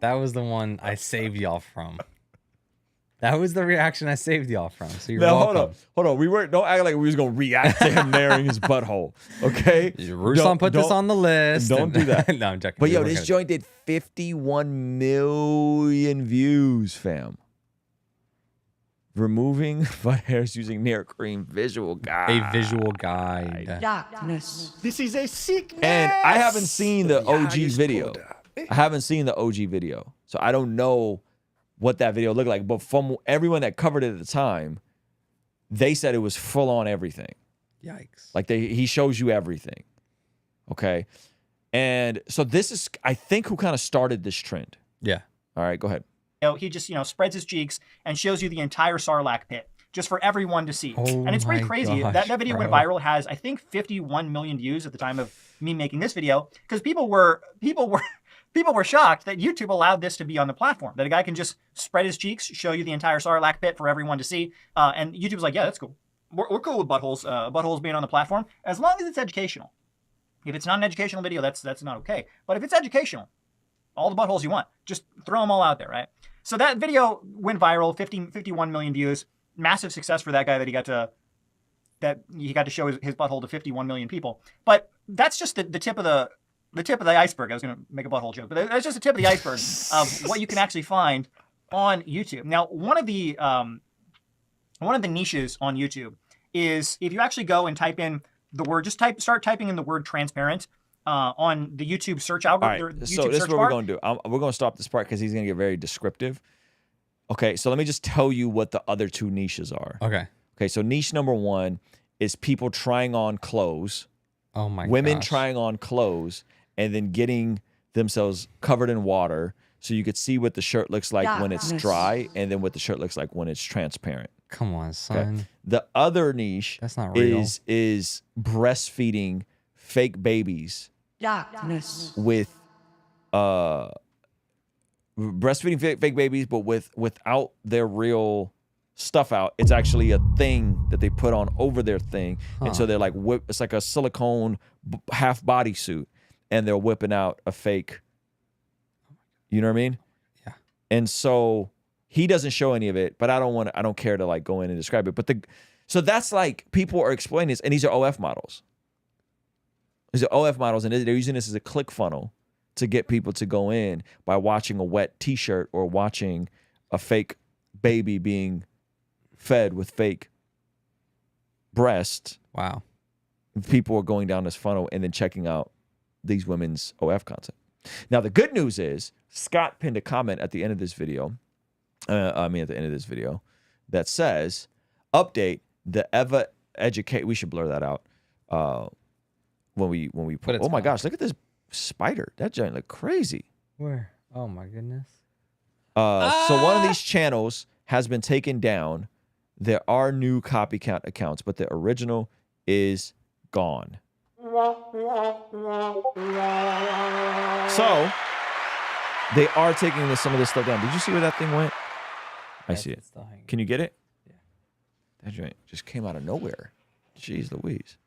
That was the one I saved y'all from. That was the reaction I saved y'all from. So you're Now, welcome. hold on. We weren't. Don't act like we was gonna react to him narrowing his butthole. Okay. Ruslan put this on the list. Don't do that. No, I'm joking. But We yo, weren't this gonna- joint did 51 million views, fam. Removing butt hairs using near cream visual guide. A visual guide. Darkness. This is a sick. And I haven't seen the OG video. I haven't seen the OG video. So I don't know what that video looked like. But from everyone that covered it at the time, they said it was full on everything. Yikes. Like he shows you everything. Okay. And so this is, I think, who kind of started this trend. Yeah. All right, go ahead. He just, spreads his cheeks and shows you the entire Sarlacc pit just for everyone to see. Oh And it's pretty my crazy. gosh, That video went bro. viral, has, I think, 51 million views at the time of me making this video, because people were shocked that YouTube allowed this to be on the platform, that a guy can just spread his cheeks, show you the entire Sarlacc pit for everyone to see. And YouTube's like, yeah, that's cool. We're cool with buttholes being on the platform, as long as it's educational. If it's not an educational video, that's not okay. But if it's educational, all the buttholes you want, just throw them all out there, right? So that video went viral, 51 million views, massive success for that guy that he got to show his butthole to 51 million people. But that's just the tip of the iceberg. I was going to make a butthole joke, but that's just the tip of the iceberg of what you can actually find on YouTube. Now, one of the niches on YouTube is if you actually go and type in the word, start typing in the word transparent on the YouTube search algorithm. All right, so this is what we're going to do. We're going to stop this part because he's going to get very descriptive. Okay, so let me just tell you what the other two niches are. Okay. Okay, so niche number one is people trying on clothes. Oh my Women gosh. trying on clothes and then getting themselves covered in water so you could see what the shirt looks like when it's dry and then what the shirt looks like when it's transparent. Come on, son. Okay. The other niche That's not real. is breastfeeding fake babies Darkness. with breastfeeding fake babies, but without their real stuff out. It's actually a thing that they put on over their thing, and so they're like it's like a silicone half bodysuit, and they're whipping out a fake. You know what I mean? Yeah. And so he doesn't show any of it, but I don't care to like go in and describe it. But so that's like people are explaining this, and these are OF models. These are OF models, and they're using this as a click funnel to get people to go in by watching a wet T-shirt or watching a fake baby being fed with fake breasts. Wow. People are going down this funnel and then checking out these women's OF content. Now, the good news is Scott pinned a comment at the end of this video. At the end of this video that says, update the Eva educate. We should blur that out. When we put, oh my gosh, look at this spider. That giant look crazy. Where? Oh my goodness. So one of these channels has been taken down. There are new copycat accounts, but the original is gone. So they are taking some of this stuff down. Did you see where that thing went? I see it. Can you get it? Yeah. That joint just came out of nowhere. Jeez Louise.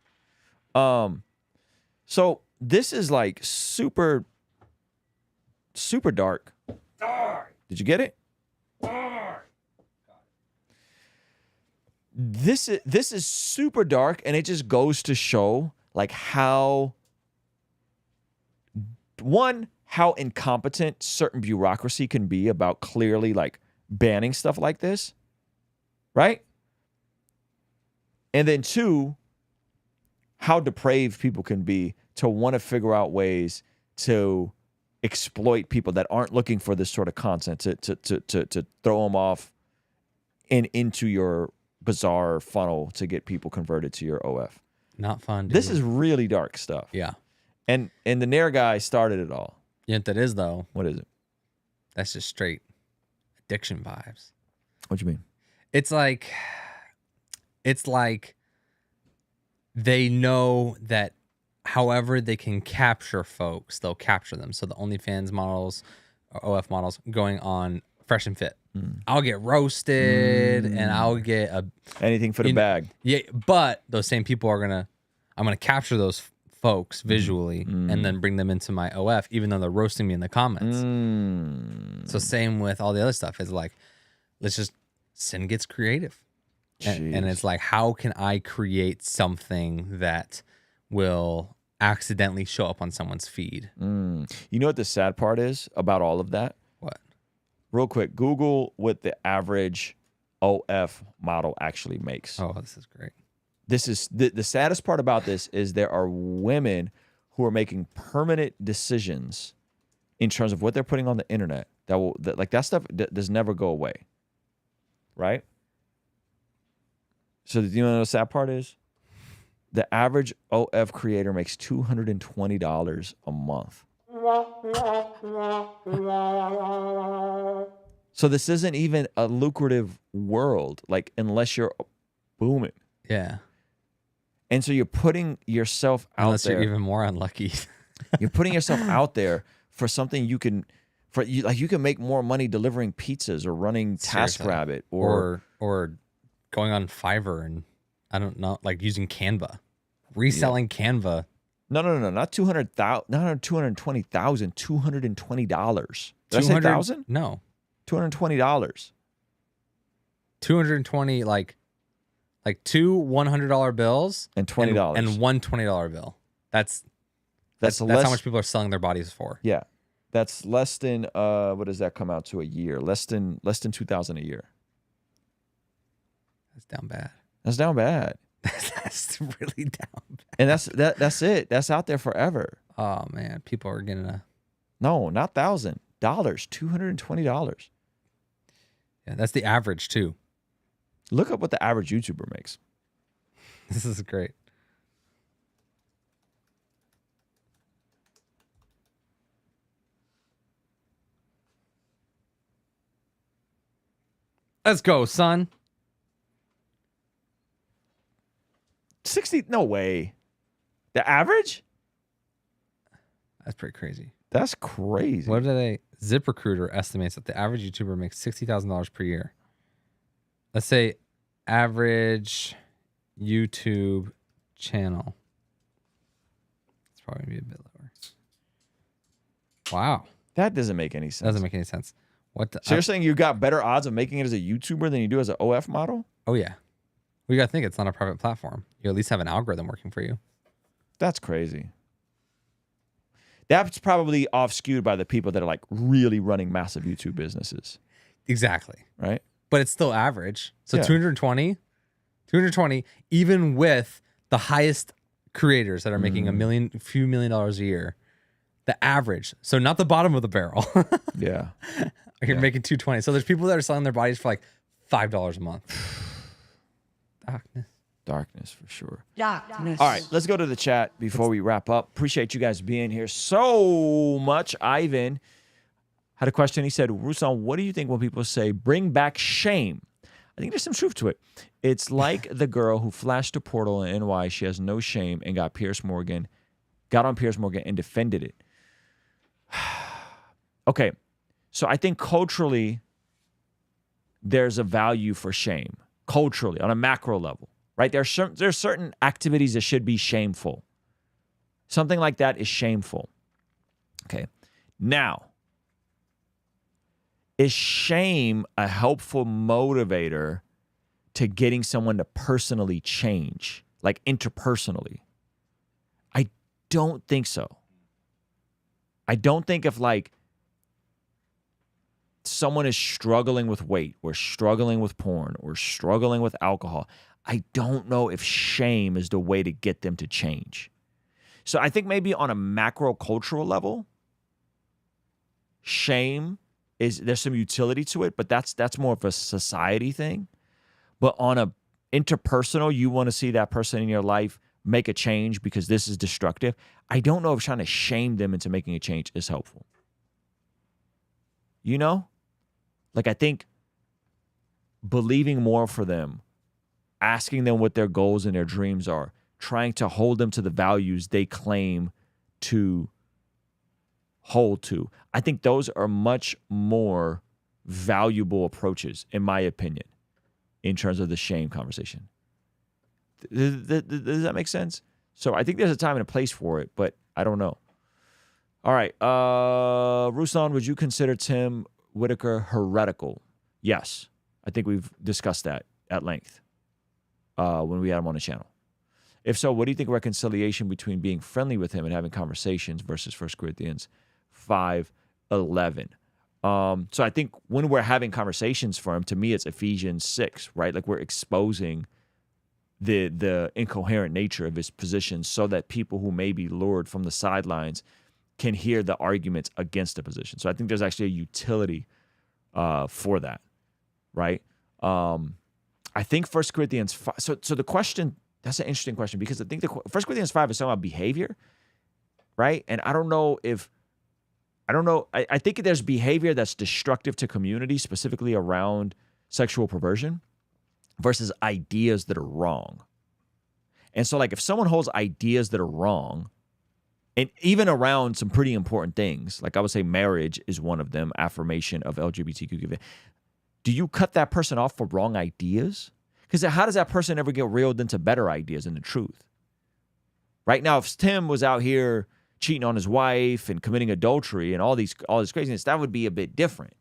So this is like super dark. Did you get it? This is super dark, and it just goes to show like how incompetent certain bureaucracy can be about clearly like banning stuff like this, right? And then two, how depraved people can be to want to figure out ways to exploit people that aren't looking for this sort of content to throw them off and into your bizarre funnel to get people converted to your OF. Not fun. This is really dark stuff. Yeah. And the Nair guy started it all. You know what that is, though? What is it? That's just straight addiction vibes. What you mean? It's like they know that however they can capture folks, they'll capture them. So the OnlyFans models, or OF models, going on Fresh and Fit. I'll get roasted and I'll get anything for the bag. Yeah, but those same people I'm gonna capture those folks visually and then bring them into my OF, even though they're roasting me in the comments. So same with all the other stuff. Is like, let's just sin gets creative. And it's like, how can I create something that will accidentally show up on someone's feed? You know what the sad part is about all of that? What? Real quick, Google what the average OF model actually makes. Oh, this is great. This is the saddest part about this is there are women who are making permanent decisions in terms of what they're putting on the internet that stuff does never go away, right? So do you know what the sad part is? The average OF creator makes $220 a month. So this isn't even a lucrative world, like unless you're booming. Yeah. And so you're putting yourself out Unless there. you're even more unlucky. You're putting yourself out there for something you can make more money delivering pizzas or running TaskRabbit or going on Fiverr and I don't know, like using Canva, reselling Canva. No, not 200,000, not 220,000, $220. Did I say 1,000? No, $220. 220 like two $100 bills and $20 and one $20 bill. That's how much people are selling their bodies for. Yeah, that's less than what does that come out to a year? Less than 2,000 a year. That's down bad. That's down bad. That's really down bad. And that's it. That's out there forever. Oh man, people are getting no, not $1,000, $220. Yeah, that's the average too. Look up what the average YouTuber makes. This is great. Let's go, son. 60? No way. The average? That's pretty crazy. That's crazy. What do they? ZipRecruiter estimates that the average YouTuber makes $60,000 per year. Let's say average YouTube channel. It's probably gonna be a bit lower. Wow. That doesn't make any sense. Doesn't make any sense. What? So you're saying you got better odds of making it as a YouTuber than you do as an OF model? Oh yeah. We gotta think it's not a private platform. You at least have an algorithm working for you. That's crazy. That's probably off skewed by the people that are like really running massive YouTube businesses. Exactly. Right? But it's still average. So Yeah. 220, even with the highest creators that are making a few million dollars a year, the average, so not the bottom of the barrel. Yeah. You're making 220. So there's people that are selling their bodies for like $5 a month. Darkness for sure. Darkness. All right, let's go to the chat before we wrap up. Appreciate you guys being here so much. Ivan had a question. He said, Ruslan, what do you think when people say bring back shame? I think there's some truth to it. It's like the girl who flashed a portal in NY. She has no shame and got on Piers Morgan and defended it. Okay, so I think culturally there's a value for shame. Culturally, on a macro level. Right? There's certain activities that should be shameful. Something like that is shameful. Okay. Now, is shame a helpful motivator to getting someone to personally change, like interpersonally? I don't think so. I don't think if like someone is struggling with weight or struggling with porn or struggling with alcohol, I don't know if shame is the way to get them to change. So I think maybe on a macro cultural level, shame there's some utility to it, but that's more of a society thing. But on a interpersonal, you want to see that person in your life make a change because this is destructive. I don't know if trying to shame them into making a change is helpful. You know? Like I think believing more for them, asking them what their goals and their dreams are, trying to hold them to the values they claim to hold to. I think those are much more valuable approaches, in my opinion, in terms of the shame conversation. Does that make sense? So I think there's a time and a place for it, but I don't know. All right. Ruslan, would you consider Tim Whitaker heretical? Yes, I think we've discussed that at length when we had him on the channel. If so, what do you think reconciliation between being friendly with him and having conversations versus 1 Corinthians 5:11? So I think when we're having conversations for him, to me, it's Ephesians 6, right? Like we're exposing the incoherent nature of his position so that people who may be lured from the sidelines can hear the arguments against the position. So I think there's actually a utility for that, right? I think 1 Corinthians 5, so the question, that's an interesting question, because I think 1 Corinthians 5 is talking about behavior, right? And I think there's behavior that's destructive to community, specifically around sexual perversion, versus ideas that are wrong. And so, like, if someone holds ideas that are wrong, and even around some pretty important things, like I would say marriage is one of them, affirmation of LGBTQ, do you cut that person off for wrong ideas? Because how does that person ever get reeled into better ideas and the truth? Right now, if Tim was out here cheating on his wife and committing adultery and all this craziness, that would be a bit different,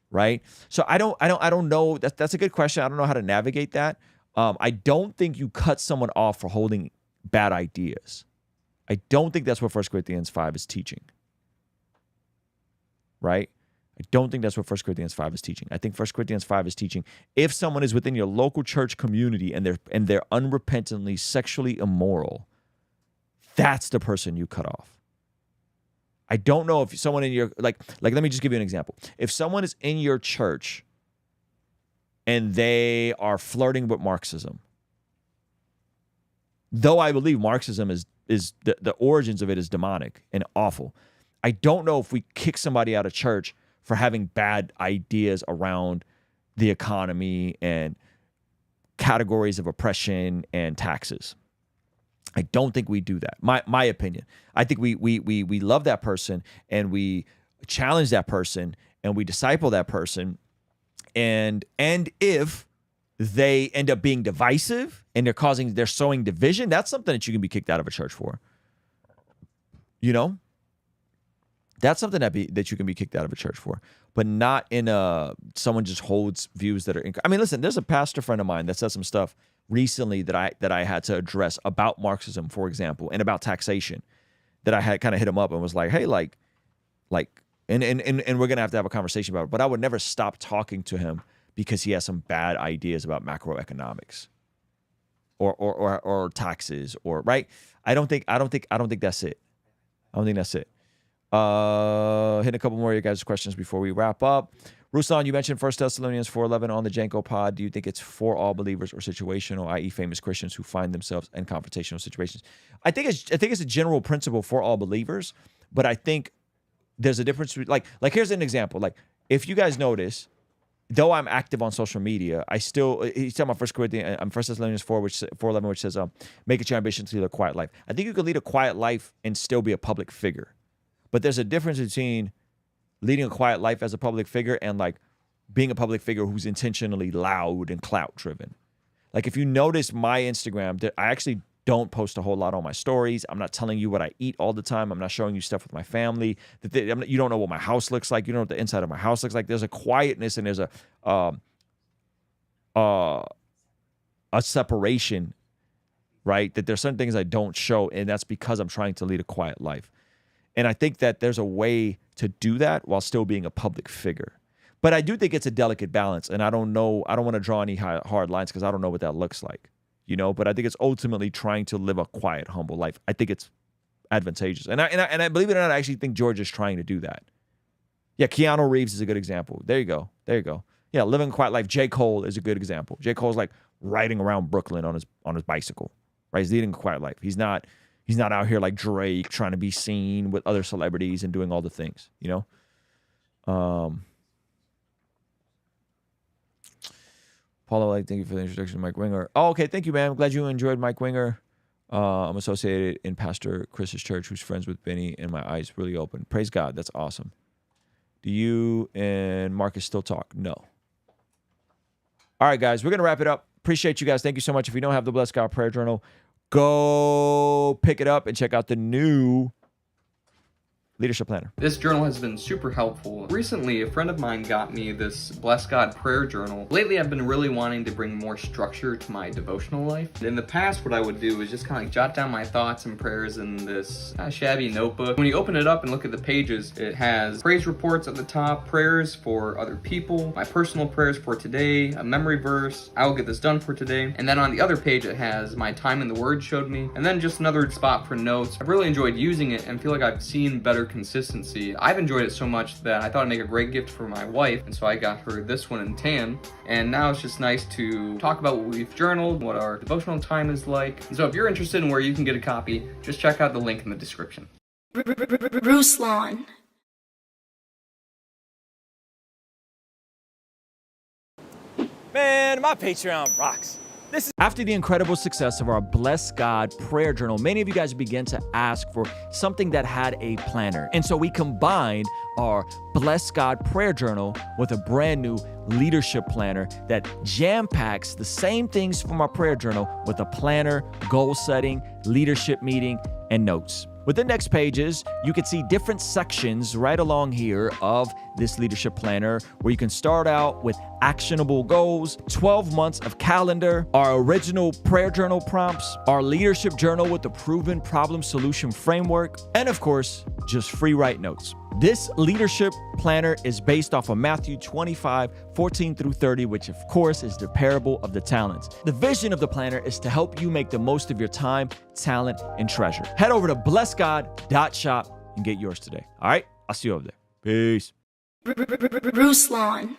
right? So I don't know. That's a good question. I don't know how to navigate that. I don't think you cut someone off for holding bad ideas. I don't think that's what 1 Corinthians 5 is teaching, right? I don't think that's what 1 Corinthians 5 is teaching. I think 1 Corinthians 5 is teaching if someone is within your local church community and they're unrepentantly sexually immoral, that's the person you cut off. I don't know if someone in your, like let me just give you an example. If someone is in your church and they are flirting with Marxism, though I believe Marxism is the origins of it is demonic and awful, I don't know if we kick somebody out of church for having bad ideas around the economy and categories of oppression and taxes. I don't think we do that. My opinion. I think we love that person and we challenge that person and we disciple that person. And if they end up being divisive and they're sowing division, that's something that you can be kicked out of a church for. You know? That's something that you can be kicked out of a church for, but not in someone just holds views that are. I mean, listen, there's a pastor friend of mine that said some stuff recently that I had to address about Marxism, for example, and about taxation, that I had kind of hit him up and was like, hey, and we're gonna have to have a conversation about it. But I would never stop talking to him because he has some bad ideas about macroeconomics or taxes or right. I don't think that's it. I don't think that's it. Hitting a couple more of your guys' questions before we wrap up. Ruslan, you mentioned 1 Thessalonians 4:11 on the Janko pod. Do you think it's for all believers or situational, i.e. famous Christians who find themselves in confrontational situations? I think it's a general principle for all believers, but I think there's a difference between, like here's an example. Like, if you guys notice, though I'm active on social media, I still, he's talking about 1 Thessalonians 4:11, which says, make it your ambition to lead a quiet life. I think you could lead a quiet life and still be a public figure. But there's a difference between leading a quiet life as a public figure and like being a public figure who's intentionally loud and clout driven. Like, if you notice my Instagram, I actually don't post a whole lot on my stories. I'm not telling you what I eat all the time. I'm not showing you stuff with my family. You don't know what my house looks like. You don't know what the inside of my house looks like. There's a quietness and there's a separation, right? That there's certain things I don't show, and that's because I'm trying to lead a quiet life. And I think that there's a way to do that while still being a public figure. But I do think it's a delicate balance, and I don't want to draw any hard lines because I don't know what that looks like, you know. But I think it's ultimately trying to live a quiet, humble life. I think it's advantageous, and I believe it or not, I actually think George is trying to do that. Yeah, Keanu Reeves is a good example. There you go. Yeah, living a quiet life. J. Cole is a good example. J. Cole's like riding around Brooklyn on his bicycle, right? He's leading a quiet life. He's not out here like Drake trying to be seen with other celebrities and doing all the things, you know? Paulo, thank you for the introduction to Mike Winger. Oh, okay. Thank you, man. I'm glad you enjoyed Mike Winger. I'm associated in Pastor Chris's church, who's friends with Benny, and my eyes really open. Praise God. That's awesome. Do you and Marcus still talk? No. All right, guys. We're going to wrap it up. Appreciate you guys. Thank you so much. If you don't have the Blessed God Prayer Journal, go pick it up and check out the new Leadership Planner. This journal has been super helpful. Recently, a friend of mine got me this Bless God prayer journal. Lately, I've been really wanting to bring more structure to my devotional life. In the past, what I would do is just kind of jot down my thoughts and prayers in this shabby notebook. When you open it up and look at the pages, it has praise reports at the top, prayers for other people, my personal prayers for today, a memory verse, I will get this done for today. And then on the other page, it has my time in the Word showed me, and then just another spot for notes. I've really enjoyed using it and feel like I've seen better consistency. I've enjoyed it so much that I thought I'd make a great gift for my wife, and so I got her this one in tan. And now it's just nice to talk about what we've journaled, what our devotional time is like. And so if you're interested in where you can get a copy, just check out the link in the description. Ruslan. Man, my Patreon rocks. After the incredible success of our Bless God prayer journal, many of you guys began to ask for something that had a planner. And so we combined our Bless God prayer journal with a brand new leadership planner that jam-packs the same things from our prayer journal with a planner, goal setting, leadership meeting, and notes. With the next pages, you can see different sections right along here of this leadership planner where you can start out with actionable goals, 12 months of calendar, our original prayer journal prompts, our leadership journal with the proven problem solution framework, and of course, just free write notes. This leadership planner is based off of Matthew 25, 14 through 30, which of course is the parable of the talents. The vision of the planner is to help you make the most of your time, talent, and treasure. Head over to blessgod.shop and get yours today. All right, I'll see you over there. Peace. Ruslan.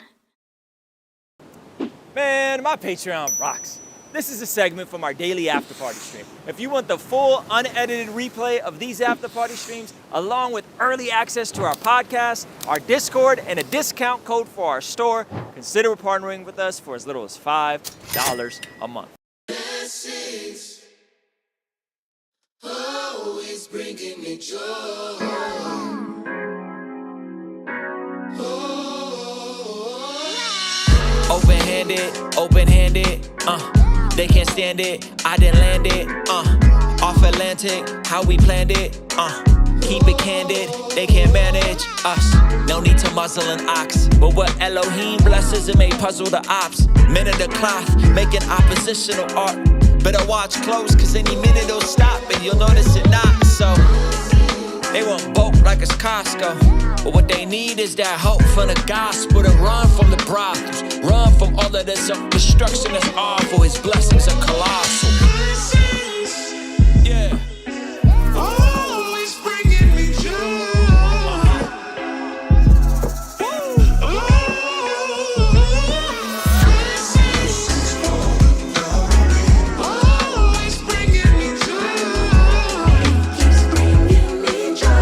Man, my Patreon rocks. This is a segment from our daily after party stream. If you want the full unedited replay of these after party streams, along with early access to our podcast, our Discord, and a discount code for our store, consider partnering with us for as little as $5 a month. Blessings, always bringing me joy. Open-handed, they can't stand it, I didn't land it, off Atlantic, how we planned it, keep it candid, they can't manage us, no need to muzzle an ox, but what Elohim blesses, it may puzzle the ops, men of the cloth, making oppositional art, better watch close, cause any minute it'll stop, and you'll notice it not, so, they want bulk like it's Costco, but what they need is that hope from the gospel to run from the brothels, run from all of this destruction that's awful. His blessings are colossal. Yeah. Always bringing me joy. Always bringing me joy. Keeps bringing me joy.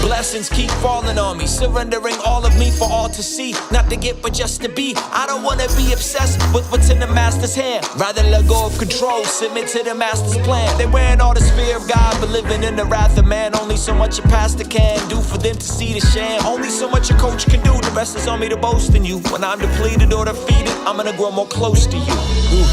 Blessings keep falling on me, surrendering all of me for all to see, not to get but just to be. I don't want to be obsessed with what's in the master's hand, rather let go of control, submit to the master's plan. They're wearing all this fear of God, but living in the wrath of man. Only so much a pastor can do for them to see the sham. Only so much a coach can do, the rest is on me to boast in you. When I'm depleted or defeated, I'm gonna grow more close to you. Ooh.